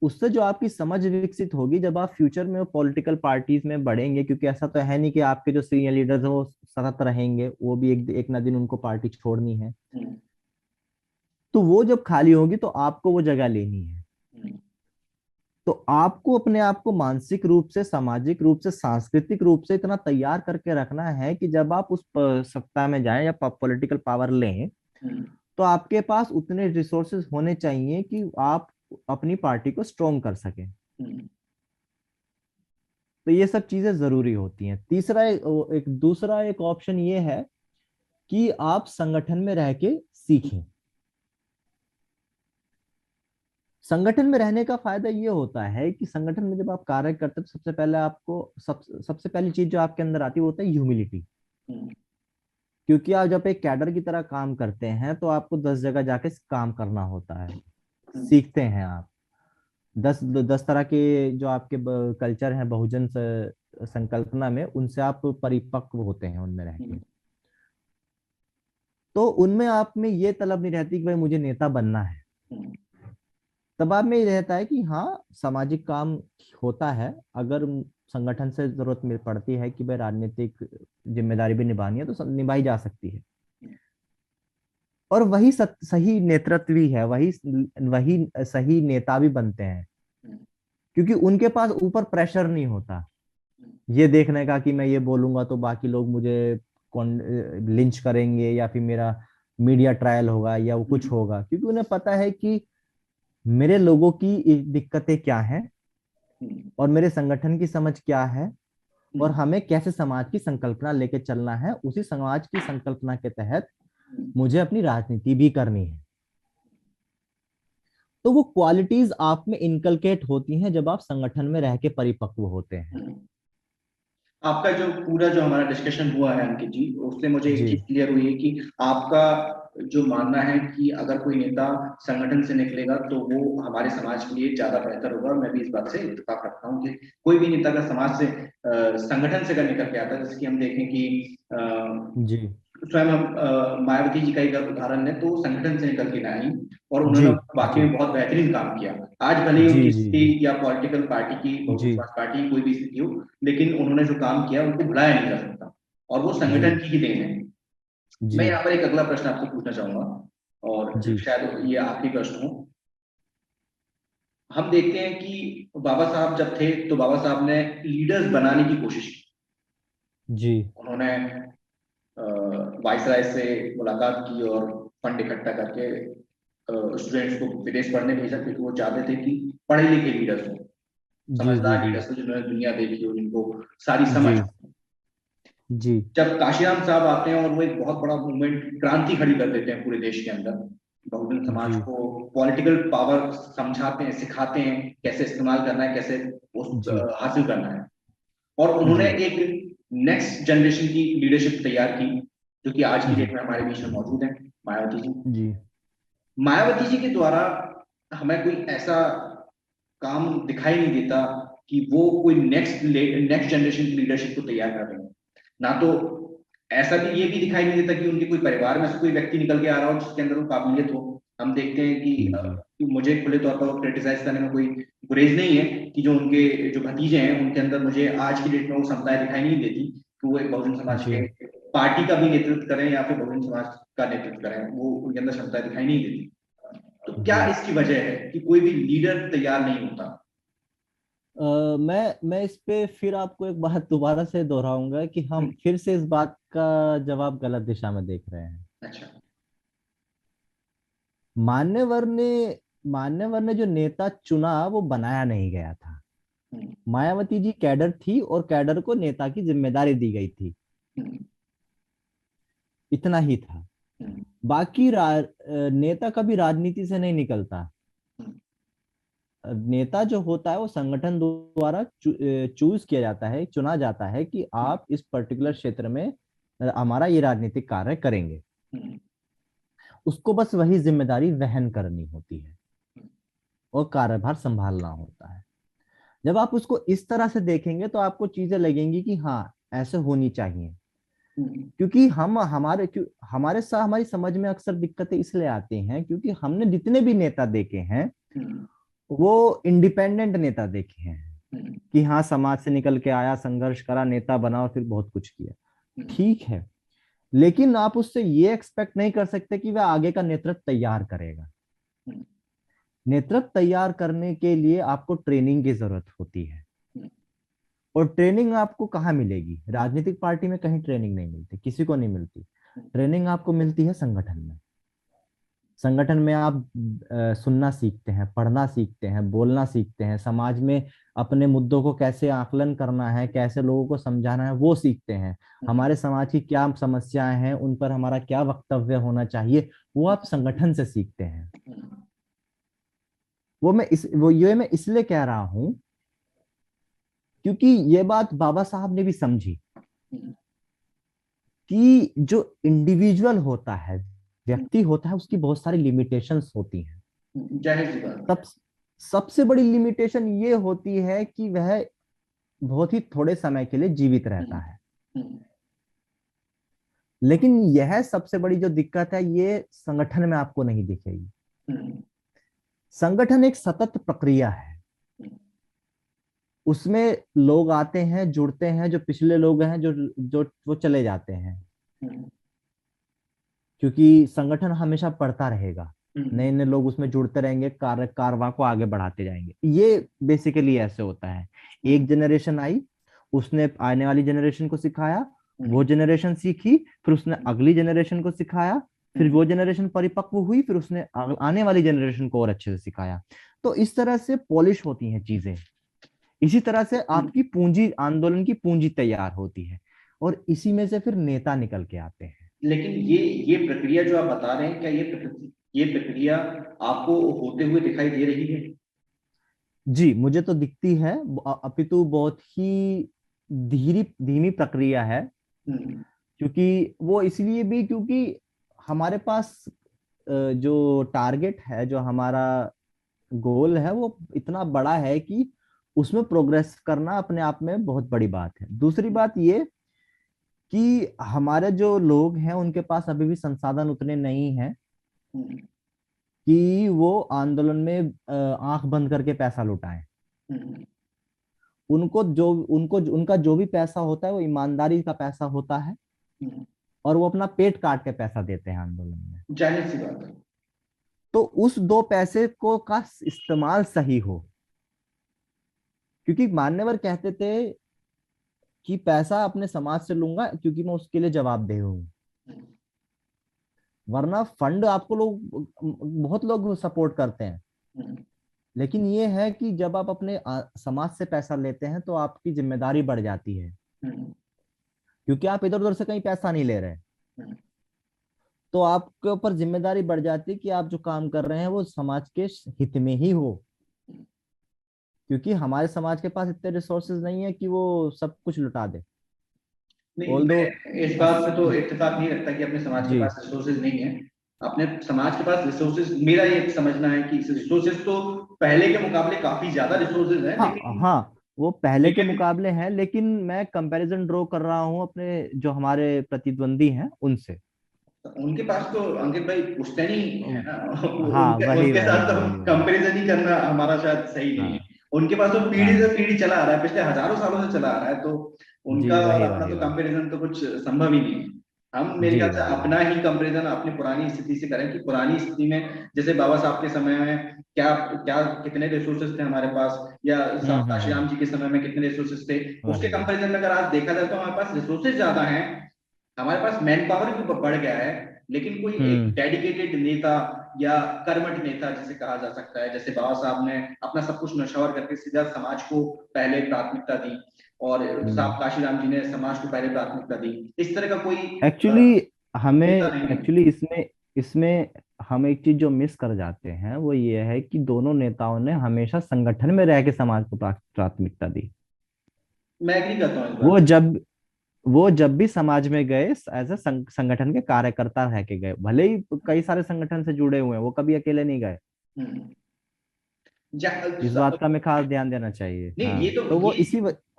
उससे जो आपकी समझ विकसित होगी, जब आप फ्यूचर में पॉलिटिकल पार्टीज में बढ़ेंगे, क्योंकि ऐसा तो है नहीं कि आपके जो सीनियर लीडर्स हैं वो सतत रहेंगे, वो भी एक ना दिन उनको पार्टी छोड़नी है। हम्म, तो वो जब खाली होगी तो आपको वो जगह लेनी है। हम्म, तो आपको अपने आप को मानसिक रूप से, सामाजिक रूप से, सांस्कृतिक रूप से इतना तैयार करके रखना है कि जब आप उस सत्ता में जाएं या पॉलिटिकल पावर लें, हम्म, तो आपके पास उतने रिसोर्सेज होने चाहिए कि आप अपनी पार्टी को स्ट्रॉन्ग कर सकें। हम्म, तो ये सब चीजें जरूरी होती हैं। तीसरा एक दूसरा एक ऑप्शन ये है कि आप संगठन में रह के सीखें। संगठन में रहने का फायदा ये होता है कि संगठन में जब आप कार्य करते हैं तो सबसे पहले आपको सबसे पहली चीज जो आपके अंदर आती है वो होता है ह्यूमिलिटी। हम्म, क्योंकि आप जब एक कैडर की तरह काम करते हैं तो आपको 10 जगह जाके काम करना होता है, हम्म, सीखते हैं आप। 10 तरह के जो आपके कल्चर हैं बहुजन संकल्पना में, उनसे आप परिपक्व होते हैं उनमें रह के। हम्म, तो उनमें आप में ये तलब नहीं रहती कि भाई मुझे नेता बनना है। हम्म, तब आप में ये रहता है कि हाँ सामाजिक काम होता है, अगर संगठन से जरूरत मिल पड़ती है कि भाई राजनीतिक जिम्मेदारी भी निभानी है तो निभाई जा सकती है। और वही सही नेतृत्व भी है, वही वही सही नेता भी बनते हैं, हम्म, क्योंकि उनके पास ऊपर प्रेशर नहीं होता हम्म, ये देखने का कि मैं ये बोलूंगा तो बाकी लोग मुझे कौन लिंच करेंगे, या फिर मेरा मीडिया ट्रायल होगा या वो कुछ हम्म, होगा, क्योंकि उन्हें पता है कि मेरे लोगों की दिक्कतें क्या हैं हम्म, और मेरे संगठन की समझ क्या है, और हम्म, हमें कैसे समाज की संकल्पना लेके चलना है। उसी समाज की संकल्पना के तहत हम्म। मुझे अपनी राजनीति भी करनी है। तो वो क्वालिटीज आप में इनकलकेट होती हैं जब आप संगठन में रह के परिपक्व होते हैं। हम्म। आपका जो पूरा जो हमारा डिस्कशन हुआ है अंकित जी, उससे मुझे एक जी चीज क्लियर हुई है कि आपका जो मानना है कि अगर कोई नेता संगठन से निकलेगा तो वो हमारे समाज के लिए ज्यादा बेहतर होगा। मैं भी इस बात से इत्तेफाक रखता हूँ कि कोई भी नेता का समाज से संगठन से अगर निकल के आता है, जैसे कि हम देखें कि जी स्वयं हम मायावती जी का एक उदाहरण है, तो वो संगठन से निकल के ना आई और जी उन्होंने वाकई जी में बहुत बेहतरीन काम किया। आज भले ही जी उनकी जी स्थिति जी या पॉलिटिकल पार्टी की, बहुजन जी समाज पार्टी की कोई भी स्थिति हो, लेकिन उन्होंने जो काम किया उनको भुलाया नहीं जा सकता और वो जी संगठन की ही देन है। मैं जी यहाँ पर एक अगला प्रश्न आपसे पूछना चाहूंगा और जी शायद ये आखिरी प्रश्न हो। हम देखते हैं कि बाबा साहब जब थे तो बाबा साहब ने लीडर्स बनाने की कोशिश की। जी उन्होंने वायसराय से मुलाकात की और फंड इकट्ठा करके स्टूडेंट्स को विदेश पढ़ने भेजा, क्योंकि वो चाहते थे कि पढ़े लिखे लीडर्स हो, जी जी समझदार जी लीडर्स हो, जिन्होंने दुनिया देखी हो, जिनको सारी समझ जी हो। जी जब काशीराम साहब आते हैं और वो एक बहुत बड़ा मूवमेंट, क्रांति खड़ी कर देते हैं पूरे देश के अंदर, बहुजन समाज जी को पॉलिटिकल पावर समझाते हैं, सिखाते हैं कैसे इस्तेमाल करना है, कैसे जी हासिल करना है। और जी उन्होंने एक नेक्स्ट जनरेशन की लीडरशिप तैयार की, जो कि आज की जी डेट में हमारे बीच में मौजूद है, मायावती जी। जी मायावती जी के द्वारा हमें कोई ऐसा काम दिखाई नहीं देता कि वो कोई नेक्स्ट जनरेशन की लीडरशिप को तैयार कर रहे हैं। ना तो ऐसा भी, ये भी दिखाई नहीं देता कि उनके कोई परिवार में से कोई व्यक्ति निकल के आ रहा हो जिसके अंदर वो काबिलियत हो। हम देखते हैं कि जी मुझे खुले तौर पर क्रिटिसाइज करने में कोई गुरेज नहीं है कि जो उनके जो भतीजे हैं उनके अंदर मुझे आज की डेट में वो क्षमताएं दिखाई नहीं देती कि वो एक बहुजन समाज जी के पार्टी का भी नेतृत्व करें या फिर बहुजन समाज का नेतृत्व करें, वो उनके अंदर क्षमताएं दिखाई नहीं देती। तो क्या जी इसकी वजह है कि कोई भी लीडर तैयार नहीं होता? मैं इस पे फिर आपको एक बात दोबारा से दोहराऊंगा कि हम हम्म, फिर से इस बात का जवाब गलत दिशा में देख रहे हैं। अच्छा। मान्यवर ने मान्यवर ने जो नेता चुना वो बनाया नहीं गया था। हम्म, मायावती जी कैडर थी और कैडर को नेता की जिम्मेदारी दी गई थी, हम्म, इतना ही था। हम्म, बाकी नेता कभी राजनीति से नहीं निकलता। हम्म, नेता जो होता है वो संगठन द्वारा चूज किया जाता है, चुना जाता है कि आप इस पर्टिकुलर क्षेत्र में हमारा ये राजनीतिक कार्य करेंगे। हम्म, उसको बस वही जिम्मेदारी वहन करनी होती है और कार्यभार संभालना होता है। जब आप उसको इस तरह से देखेंगे तो आपको चीजें लगेंगी कि हाँ ऐसे होनी चाहिए। हम्म, क्योंकि हमारे साथ हमारी समझ में अक्सर दिक्कतें इसलिए आती हैं क्योंकि हमने जितने भी नेता देखे हैं हम्म, वो इंडिपेंडेंट नेता देखे हैं हम्म, कि हाँ समाज से निकल के आया, संघर्ष करा, नेता बना और फिर बहुत कुछ किया। हम्म, ठीक है, लेकिन आप उससे ये एक्सपेक्ट नहीं कर सकते कि वह आगे का नेतृत्व तैयार करेगा। हम्म, नेतृत्व तैयार करने के लिए आपको ट्रेनिंग की जरूरत होती है। हम्म, और ट्रेनिंग आपको कहाँ मिलेगी? राजनीतिक पार्टी में कहीं ट्रेनिंग नहीं मिलती, किसी को नहीं मिलती। ट्रेनिंग आपको मिलती है संगठन में। संगठन में आप सुनना सीखते हैं, पढ़ना सीखते हैं, बोलना सीखते हैं, समाज में अपने मुद्दों को कैसे आकलन करना है, कैसे लोगों को समझाना है, वो सीखते हैं। हमारे समाज की क्या समस्याएं हैं, उन पर हमारा क्या वक्तव्य होना चाहिए, वो आप संगठन से सीखते हैं। ये मैं इसलिए कह रहा हूं क्योंकि ये बात बाबा साहब ने भी समझी कि जो इंडिविजुअल होता है, व्यक्ति होता है, उसकी बहुत सारी लिमिटेशंस होती हैं। जाहिर सी बात है। सब सबसे बड़ी लिमिटेशन ये होती है कि वह बहुत ही थोड़े समय के लिए जीवित रहता है। लेकिन यह सबसे बड़ी जो दिक्कत है, ये संगठन में आपको नहीं दिखेगी। संगठन एक सतत प्रक्रिया है। उसमें लोग आते हैं, जुड़ते हैं, जो पिछले लोग हैं जो जो वो चले जाते हैं, क्योंकि संगठन हमेशा बढ़ता रहेगा, नए नए लोग उसमें जुड़ते रहेंगे, कारवां को आगे बढ़ाते जाएंगे। ये बेसिकली ऐसे होता है। एक जनरेशन आई, उसने आने वाली जनरेशन को सिखाया, वो जनरेशन सीखी, फिर उसने अगली जनरेशन को सिखाया, फिर वो जनरेशन परिपक्व हुई, फिर उसने आने वाली जनरेशन को और अच्छे से सिखाया। तो इस तरह से पॉलिश होती हैं चीजें। इसी तरह से आपकी पूंजी, आंदोलन की पूंजी तैयार होती है, और इसी में से फिर नेता निकल के आते हैं। लेकिन ये प्रक्रिया जो आप बता रहे हैं, क्या ये प्रक्रिया आपको होते हुए दिखाई दे रही है? जी, मुझे तो दिखती है, अपितु बहुत ही धीमी धीमी प्रक्रिया है। क्योंकि वो इसलिए भी क्योंकि हमारे पास जो टारगेट है, जो हमारा गोल है, वो इतना बड़ा है कि उसमें प्रोग्रेस करना अपने आप में बहुत बड़ी बात है। दूसरी बात ये कि हमारे जो लोग हैं, उनके पास अभी भी संसाधन उतने नहीं हैं कि वो आंदोलन में आंख बंद करके पैसा लुटाएं। उनको उनका जो भी पैसा होता है, वो ईमानदारी का पैसा होता है, और वो अपना पेट काट के पैसा देते हैं आंदोलन में। जाहिर सी बात है। तो उस दो पैसे को का इस्तेमाल सही हो, क्योंकि मान्यवर कहते थे कि पैसा अपने समाज से लूंगा क्योंकि मैं उसके लिए जवाबदेह हूँ, वरना फंड आपको लोग, बहुत लोग सपोर्ट करते हैं। लेकिन ये है कि जब आप अपने समाज से पैसा लेते हैं, तो आपकी जिम्मेदारी बढ़ जाती है, क्योंकि आप इधर उधर से कहीं पैसा नहीं ले रहे। तो आपके ऊपर जिम्मेदारी बढ़ जाती है कि आप जो काम कर रहे हैं वो समाज के हित में ही हो। क्योंकि हमारे समाज के पास इतने रिसोर्सेज नहीं है कि वो सब कुछ लुटा दे। नहीं, ऑल्दो मैं इस बात में तो इत्तेफाक नहीं रखता कि अपने समाज के जी, पास रिसोर्सेज नहीं है। अपने समाज के पास रिसोर्सेज, मेरा ये समझना है कि रिसोर्सेज तो पहले के मुकाबले काफी ज्यादा रिसोर्सेज हैं, हाँ लेकिन हाँ, वो पहले के लेकिन मुकाबले हैं, लेकिन मैं कंपैरिजन ड्रॉ कर रहा हूँ अपने जो हमारे प्रतिद्वंदी हैं उनसे। उनके पास तो अंकित भाई पुश्तैनी है ना। हाँ, उनके वही उनके वही साथ तो वही वही। कंपैरिजन ही करना हमारा शायद सही नहीं है। हाँ उनके पास तो पीढ़ी से हाँ, पीढ़ी चला आ रहा है, पिछले हजारों सालों से चला आ रहा है, तो जी उनका और वही अपना वही तो वही। कंपैरिजन तो कुछ संभव ही नहीं है। हम मेरे जी ख्याल से वही अपना वही। ही कंपैरिजन अपनी पुरानी स्थिति से करें कि पुरानी स्थिति में जैसे बाबा साहब के समय में क्या क्या कितने रिसोर्सेज थे हमारे पास, या साहब काशीराम जी के समय में कितने रिसोर्सेज थे, उसके वही। कंपैरिजन में अगर आज देखा जाए तो हमारे पास रिसोर्सेज ज्यादा हैं, हमारे पास मैन पावर भी बढ़ गया है, लेकिन कोई एक हम्म डेडिकेटेड नेता या कर्मठ नेता जिसे कहा जा सकता है, जैसे बाबा साहब ने अपना सब कुछ नशवर करके सीधा समाज को पहले प्राथमिकता दी, और हम्म। साहब काशीराम जी ने समाज को पहले प्राथमिकता दी, इस तरह का कोई एक्चुअली हमें नेता नहीं है। एक्चुअली इसमें इसमें हम एक चीज जो मिस कर जाते हैं, वो ये है कि दोनों नेताओं ने हमेशा संगठन में रह के समाज को प्राथमिकता दी। मैं एग्री करता हूँ इस वो बात जब वो जब भी समाज में गए, एज ए संगठन के कार्यकर्ता रह के गए, भले ही कई सारे संगठन से जुड़े हुए हैं, वो कभी अकेले नहीं गए। से। इस बात का हमें खास ध्यान देना चाहिए। नहीं, हाँ, तो वो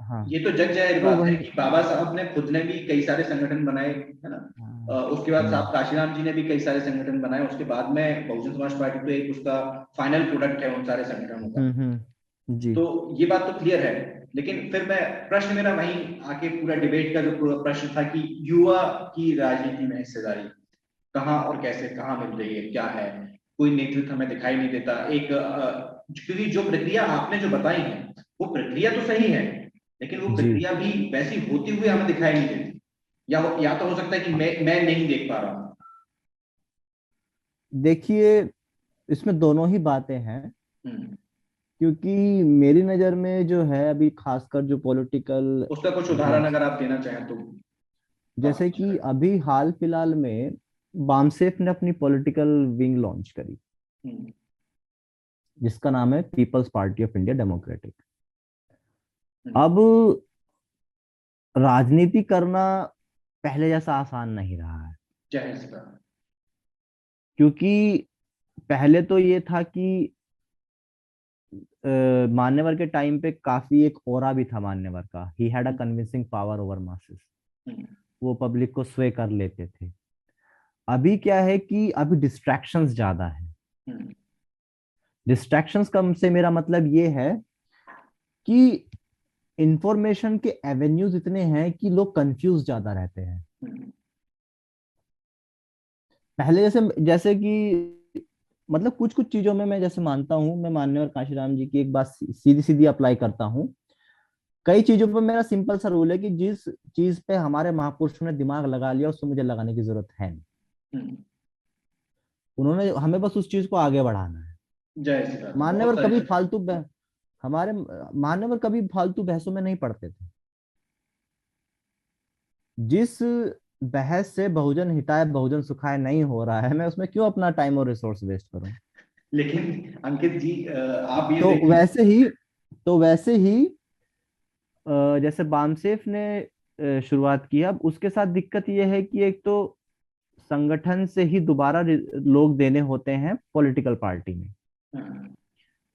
हाँ, ये तो जग जाहिर तो बात है वही। कि बाबा साहब ने खुद ने भी कई सारे संगठन बनाए, है ना। हाँ, उसके बाद हम्म साहब काशीराम जी ने भी कई सारे संगठन बनाए, उसके बाद में बहुजन समाज पार्टी तो एक उसका फाइनल प्रोडक्ट है उन सारे संगठनों का। जी तो ये बात तो क्लियर है। लेकिन फिर मैं प्रश्न मेरा वहीं आके पूरा डिबेट का जो पूरा प्रश्न था कि युवा की राजनीति में हिस्सेदारी कहाँ और कैसे कहाँ मिल रही है, क्या है, कोई नेतृत्व हमें दिखाई नहीं देता। एक क्योंकि जो प्रक्रिया आपने जो बताई है वो प्रक्रिया तो सही है, लेकिन वो जी। प्रक्रिया भी वैसी होती हुई हमें दिखाई नहीं देती, या तो हो सकता है कि मैं नहीं देख पा रहा हूँ। देखिए, इसमें दोनों ही बातें हैं, हम्म, क्योंकि मेरी नजर में जो है अभी खासकर जो पॉलिटिकल, उसका कुछ उदाहरण मतलब अगर आप देना चाहें तो काफी जैसे अच्छा कि रहेगा। अभी हाल फिलहाल में बामसेफ ने अपनी पॉलिटिकल विंग लॉन्च करी, हम्म, जिसका नाम है peoples party of India democratic. Hmm, अब राजनीति करना पहले जैसा आसान नहीं रहा है, जाहिर सी बात। क्योंकि पहले तो ये था कि मान्यवर के टाइम पे काफी एक ओरा भी था मान्यवर का, he had a hmm, convincing power over masses. Hmm, वो पब्लिक को स्वे कर लेते थे। अभी क्या है कि अभी डिस्ट्रैक्शंस ज्यादा है। हम्म, डिस्ट्रैक्शंस कम से मेरा मतलब ये है कि इंफॉर्मेशन के एवेन्यूज इतने हैं कि लोग कंफ्यूज ज्यादा रहते हैं। हम्म, पहले जैसे जैसे कि मतलब कुछ कुछ चीजों में मैं जैसे मानता हूँ, मैं मान्यवर काशीराम जी की एक बात सीधी सीधी अप्लाई करता हूँ। कई चीजों पर मेरा सिंपल सा रूल है कि जिस चीज पे हमारे महापुरुषों ने दिमाग लगा लिया उसको मुझे लगाने की जरूरत है नहीं। हम्म, उन्होंने हमें बस उस चीज को आगे बढ़ाना है। जाहिर सी बात है, बहुत मान्यवर सारी कभी चीजें। फालतू हमारे मान्यवर कभी फालतू बहसों में नहीं पड़ते थे। जिस बहस से बहुजन हिताय बहुजन सुखाय नहीं हो रहा है, मैं उसमें क्यों अपना टाइम और रिसोर्स वेस्ट करूं। लेकिन अंकित जी, आप ये तो देखें। वैसे ही तो वैसे ही जैसे बामसेफ ने शुरुआत की, अब उसके साथ दिक्कत ये है कि एक तो संगठन से ही दोबारा लोग देने होते हैं पॉलिटिकल पार्टी में। हाँ,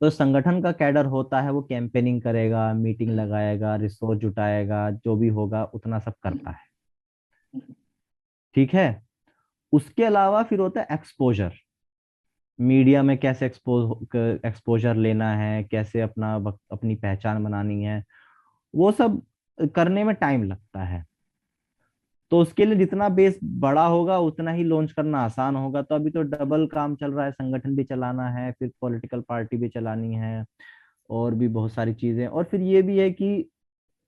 तो संगठन का कैडर होता है, वो कैंपेनिंग करेगा, मीटिंग लगाएगा, रिसोर्स जुटाएगा, जो भी होगा उतना सब करता है। ठीक है। उसके अलावा फिर होता है एक्सपोजर। मीडिया में कैसे एक्सपोजर लेना है, कैसे अपनी पहचान बनानी है, वो सब करने में टाइम लगता है। तो उसके लिए जितना बेस बड़ा होगा उतना ही लॉन्च करना आसान होगा। तो अभी तो डबल काम चल रहा है, संगठन भी चलाना है, फिर पॉलिटिकल पार्टी भी चलानी है, और भी बहुत सारी चीजें। और फिर ये भी है कि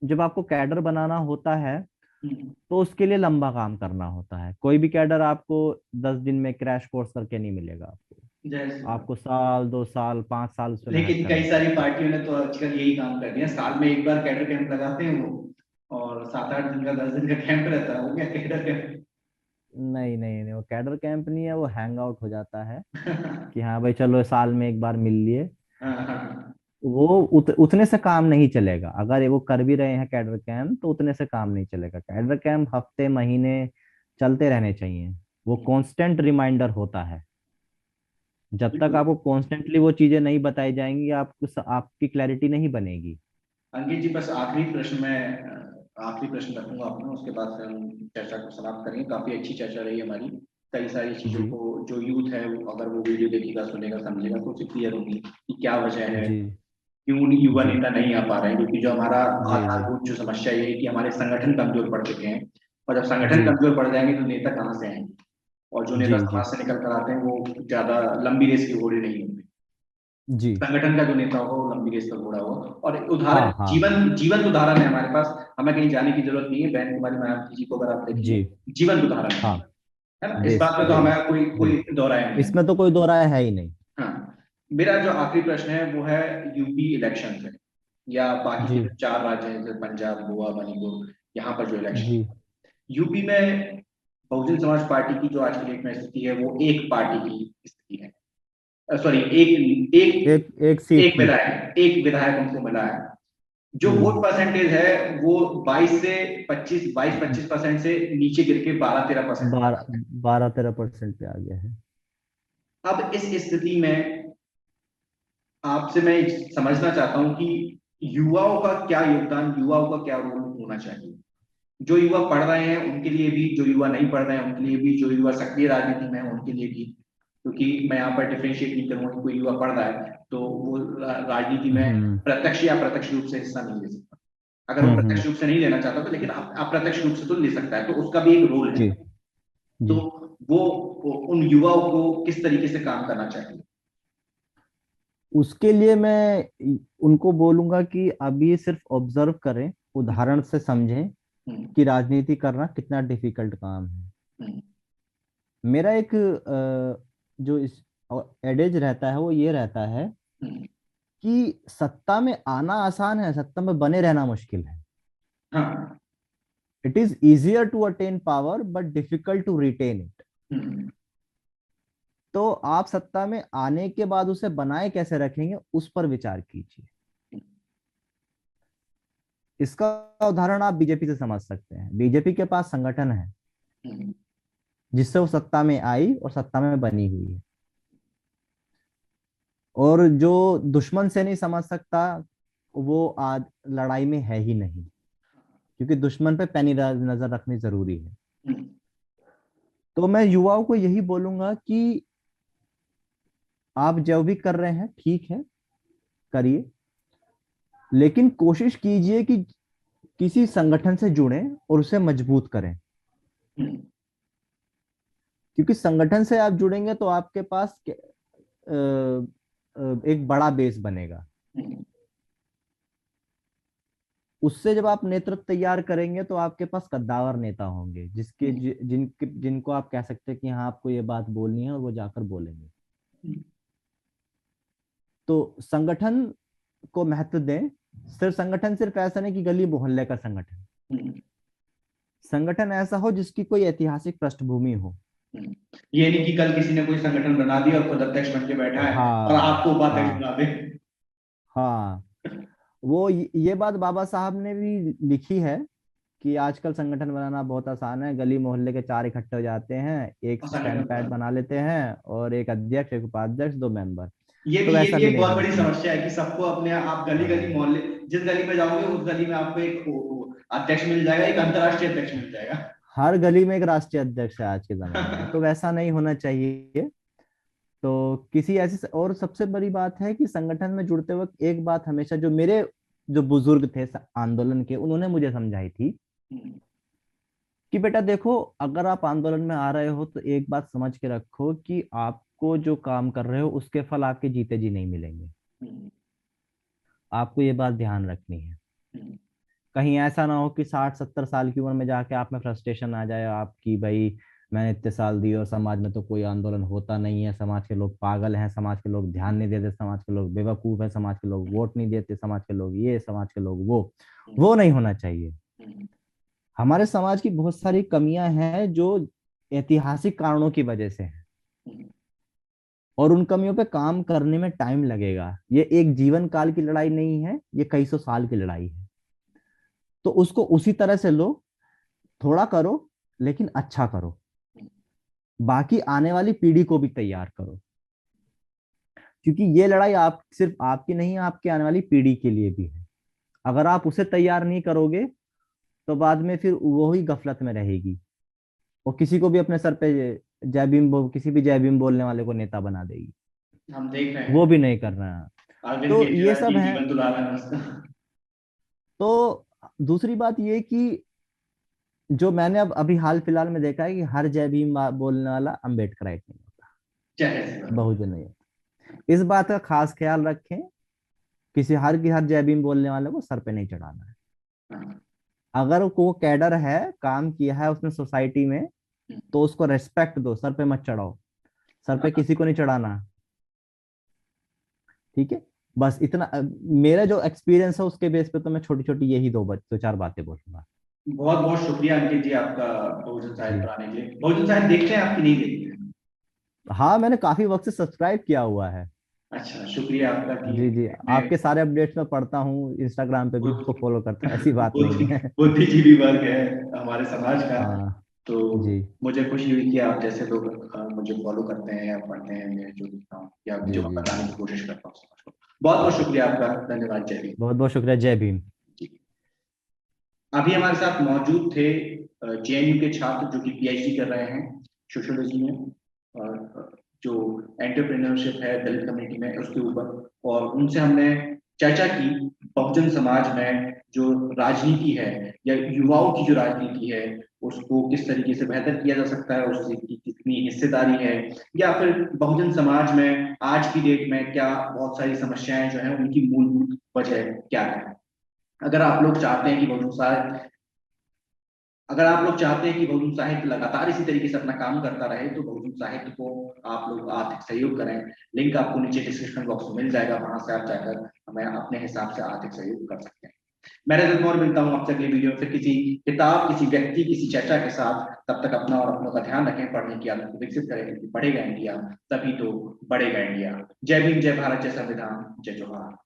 जब आपको कैडर बनाना होता है हम्म, तो उसके लिए लंबा काम करना होता है। कोई भी कैडर आपको 10 दिन में क्रैश कोर्स करके नहीं मिलेगा आपको। जाहिर सी बात। आपको साल, 2 साल, 5 साल उस पर मेहनत लेकिन कई करनी सारी पड़ती है। पार्टियों ने तो आजकल यही काम कर दिया, साल में एक बार कैडर कैंप लगाते हैं वो, और 7-8 दिन का 10 दिन का कैंप रहता है, वो क्या कैडर कैंप। नहीं नहीं नहीं, वो कैडर कैंप नहीं है, वो हैंग आउट हो जाता है कि हाँ भाई चलो साल में एक बार मिल लिए। हाँ, हाँ, वो उतने से काम नहीं चलेगा। अगर वो कर भी रहे हैं कैडर कैंप तो उतने से काम नहीं चलेगा। कैडर कैंप हफ्ते महीने चलते रहने चाहिए। वो कांस्टेंट रिमाइंडर होता है। जब तक बिल्कुल। आपको कॉन्स्टेंटली वो चीजें नहीं बताई जाएंगी, आपको आपकी क्लैरिटी नहीं बनेगी। अंकित जी, बस आखिरी प्रश्न मैं आखिरी प्रश्न रखूंगा अपना, उसके बाद फिर हम चर्चा को समाप्त करेंगे। काफी अच्छी चर्चा रही हमारी। कई सारी चीजों जी को जो यूथ है वो अगर वो वीडियो देखेगा, सुनेगा, समझेगा तो उसे क्लियर होगी कि क्या वजह है, जी क्यों युवा जी नेता नहीं आ पा रहे हैं। क्योंकि जो हमारा जी जी आधारभूत जो समस्या ये है कि हमारे संगठन कमजोर पड़ चुके हैं। और जब संगठन जी कमजोर पड़ जाएंगे तो नेता कहाँ से आएंगे। और जो नेता जी जी समाज से निकल कर आते हैं वो ज्यादा लंबी रेस के घोड़े नहीं होंगे। जी। संगठन का जो नेता होगा वो लंबी रेस का घोड़ा होगा। और उदाहरण, हाँ हाँ हाँ। जीवंत उदाहरण है हमारे पास। हमें कहीं जाने की जरूरत नहीं है। बहन कुमारी मायावती जी को अगर आप जी देखेंगे, जीवंत उदाहरण हाँ। है ना, इस बेस बात पे तो बेस हमारा कोई जी। कोई दो राय नहीं है। इसमें तो कोई दो राय है ही नहीं। हाँ, मेरा जो आखिरी प्रश्न है वो है यूपी इलेक्शन है, या बाकी के जी जो 4 राज्य हैं जैसे पंजाब, गोवा, मणिपुर, यहाँ पर जो इलेक्शन। जी यूपी में बहुजन समाज पार्टी की जो आज की डेट में स्थिति है वो एक पार्टी की स्थिति है। सॉरी, एक एक एक एक सीट की। एक विधायक उनको मिला है। जो वोट हम्म। परसेंटेज है वो 22-25% से नीचे गिर के 12-13% पर आ 12-13% पे आ गया है। गया। अब इस स्थिति में आपसे मैं समझना चाहता हूं कि युवाओं का क्या योगदान, युवाओं का क्या रोल होना चाहिए। जो युवा पढ़ रहे हैं उनके लिए भी, जो युवा नहीं पढ़ रहे हैं उनके लिए भी, जो युवा सक्रिय राजनीति में है उनके लिए भी। क्योंकि मैं यहाँ पर डिफरेंशिएट नहीं करूंगा कि कोई युवा पढ़ रहा है तो वो राजनीति में हम्म प्रत्यक्ष या अप्रत्यक्ष रूप से हिस्सा नहीं ले सकता। अगर वो हम्म। प्रत्यक्ष रूप से नहीं लेना चाहता तो, लेकिन अप्रत्यक्ष रूप से तो ले सकता है, तो उसका भी एक रोल है। जी तो जी। वो उन युवाओं को किस तरीके से काम करना चाहिए। उसके लिए मैं उनको बोलूंगा कि अभी सिर्फ ऑब्जर्व करें, हम्म, उदाहरण से समझें हम्म, कि राजनीति करना कितना डिफिकल्ट काम है। हम्म, मेरा एक जो इस एडेज रहता है वो ये रहता है कि सत्ता में आना आसान है, सत्ता में बने रहना मुश्किल है। हाँ। It is easier to attain power but difficult to retain it. तो आप सत्ता में आने के बाद उसे बनाए कैसे रखेंगे उस पर विचार कीजिए। इसका उदाहरण आप बीजेपी से समझ सकते हैं। बीजेपी के पास संगठन है जिससे वो सत्ता में आई और सत्ता में बनी हुई है। और जो दुश्मन से नहीं समझ सकता वो आज लड़ाई में है ही नहीं, क्योंकि दुश्मन पे पैनी नजर रखनी जरूरी है। तो मैं युवाओं को यही बोलूंगा कि आप जो भी कर रहे हैं ठीक है, करिए, लेकिन कोशिश कीजिए कि किसी संगठन से जुड़ें और उसे मजबूत करें। क्योंकि संगठन से आप जुड़ेंगे तो आपके पास एक बड़ा बेस बनेगा। उससे जब आप नेतृत्व तैयार करेंगे तो आपके पास कद्दावर नेता होंगे जिनको आप कह सकते हैं कि हाँ आपको ये बात बोलनी है और वो जाकर बोलेंगे। तो संगठन को महत्व दें। सिर्फ संगठन सिर्फ ऐसा नहीं कि गली मोहल्ले का संगठन, संगठन ऐसा हो जिसकी कोई ऐतिहासिक पृष्ठभूमि हो। ये नहीं कि कल किसी ने कोई संगठन बना दिया और खुद अध्यक्ष बन के बैठा है और हाँ आपको उपाध्यक्ष हाँ बना दे। हाँ। वो ये बात बाबा साहब ने भी लिखी है कि आजकल संगठन बनाना बहुत आसान है। गली मोहल्ले के चार इकट्ठे हो जाते हैं, एक और स्टैंड संगठन पैड बना, बना लेते हैं और एक अध्यक्ष, एक उपाध्यक्ष, दो मेंबर। तो ये वैसा भी भी एक नहीं बहुत होना बड़ी चाहिए। समस्या है कि सबको अपने आप गली गली हाँ मोहल्ले, जिस गली में जाओगे उस गली में आपको एक अध्यक्ष मिल जाएगा, एक अंतर्राष्ट्रीय अध्यक्ष मिल जाएगा। हर गली में एक राष्ट्रीय अध्यक्ष है आज के जमाने में, तो वैसा नहीं होना चाहिए। तो किसी ऐसी, और सबसे बड़ी बात है कि संगठन में जुड़ते वक्त एक बात हमेशा जो मेरे जो बुजुर्ग थे आंदोलन के, उन्होंने मुझे समझाई थी कि बेटा देखो, अगर आप आंदोलन में आ रहे हो तो एक बात समझ के रखो कि आपको जो काम कर रहे हो उसके फल आपके जीते जी नहीं मिलेंगे। आपको ये बात ध्यान रखनी है। कहीं ऐसा ना हो कि 60-70 साल की उम्र में जाके आप में फ्रस्ट्रेशन आ जाए आपकी, भाई मैंने इतने साल दिए और समाज में तो कोई आंदोलन होता नहीं है, समाज के लोग पागल हैं, समाज के लोग ध्यान नहीं देते, समाज के लोग बेवकूफ है, समाज के लोग वोट नहीं देते, समाज के लोग ये, समाज के लोग वो नहीं होना चाहिए। हमारे समाज की बहुत सारी कमियां हैं जो ऐतिहासिक कारणों की वजह से है, और उन कमियों पे काम करने में टाइम लगेगा। ये एक जीवन काल की लड़ाई नहीं है, ये कई सौ साल की लड़ाई है। तो उसको उसी तरह से लो, थोड़ा करो लेकिन अच्छा करो, बाकी आने वाली पीढ़ी को भी तैयार करो। क्योंकि ये लड़ाई आप सिर्फ आपकी नहीं है, आपके आने वाली पीढ़ी के लिए भी है। अगर आप उसे तैयार नहीं करोगे तो बाद में फिर वो ही गफलत में रहेगी और किसी को भी अपने सर पे किसी भी जय भीम बोलने वाले को नेता बना देगी। हम देख रहे वो हैं भी नहीं करना है। अरविंद तो ये केजरीवाल सब जी है। जीवन दुलारा है उसका। तो दूसरी बात ये कि जो मैंने अब अभी हाल फिलहाल में देखा है कि हर जय भीम बोलने वाला अम्बेडकराइट नहीं होता, जाहिर सी बात बहुजन नहीं होता। इस बात का खास ख्याल रखें। किसी हर की हर जय भीम बोलने वाले को सर पे नहीं चढ़ाना है। है। अगर को कैडर है, काम किया है उसने सोसाइटी में, तो उसको रेस्पेक्ट दो, सर पे मत चढ़ाओ। सर पे किसी को नहीं चढ़ाना। ठीक है, बस इतना। मेरा जो एक्सपीरियंस है उसके बेस पे तो मैं छोटी छोटी यही दो चार बातें बोलूंगा। बहुत बहुत शुक्रिया अंकित जी आपका बहुजन साहित्य जी पर आने के लिए। बहुजन साहित्य देखते हैं आपकी नहीं देखते हैं? हाँ, मैंने काफी वक्त से सब्सक्राइब किया हुआ है। अच्छा, शुक्रिया आपका कि जी जी, मैं आपके सारे अपडेट्स मैं पढ़ता हूँ, इंस्टाग्राम पे भी आपको फॉलो करता हूँ, ऐसी बात नहीं है। बुद्धिजीवी वर्ग है हमारे समाज का। हाँ तो जी मुझे खुशी हुई कि आप जैसे लोग मुझे फॉलो करते हैं या पढ़ते हैं, मैं जो लिखता हूँ या जी जो जी बताने जी की कोशिश करता हूँ समाज को। बहुत बहुत जी, शुक्रिया आपका, धन्यवाद, जय हिंद। बहुत बहुत शुक्रिया। जय भीम। अभी हमारे साथ मौजूद थे जेएनयू के छात्र जो कि पीएचडी कर रहे हैं सोशियोलॉजी में, और जो एंटरप्रेन्योरशिप है दलित कम्युनिटी में उसके ऊपर, और उनसे हमने चर्चा की बहुजन समाज में जो राजनीति है या युवाओं की जो राजनीति है उसको किस तरीके से बेहतर किया जा सकता है, उसकी कितनी हिस्सेदारी है, या फिर बहुजन समाज में आज की डेट में क्या बहुत सारी समस्याएं जो है उनकी मूलभूत वजह क्या है। अगर आप लोग चाहते हैं कि बहुजन समाज अगर आप लोग चाहते हैं कि बहुजन साहित्य लगातार इसी तरीके से अपना काम करता रहे तो बहुजन साहित्य को आप लोग आर्थिक सहयोग करें। लिंक आपको नीचे डिस्क्रिप्शन बॉक्स में मिल जाएगा, वहां से आप जाकर हमें अपने हिसाब से आर्थिक सहयोग कर सकते हैं। मैं रजत मौर्य मिलता हूँ आपसे अगली वीडियो में फिर किसी किताब, किसी व्यक्ति, किसी चर्चा के साथ। तब तक अपना और अपनों का ध्यान रखें, पढ़ने की आदत को विकसित करें, क्योंकि पढ़ेगा इंडिया तभी तो बढ़ेगा इंडिया। जय भीम, जय भारत, जय संविधान, जय जोहार।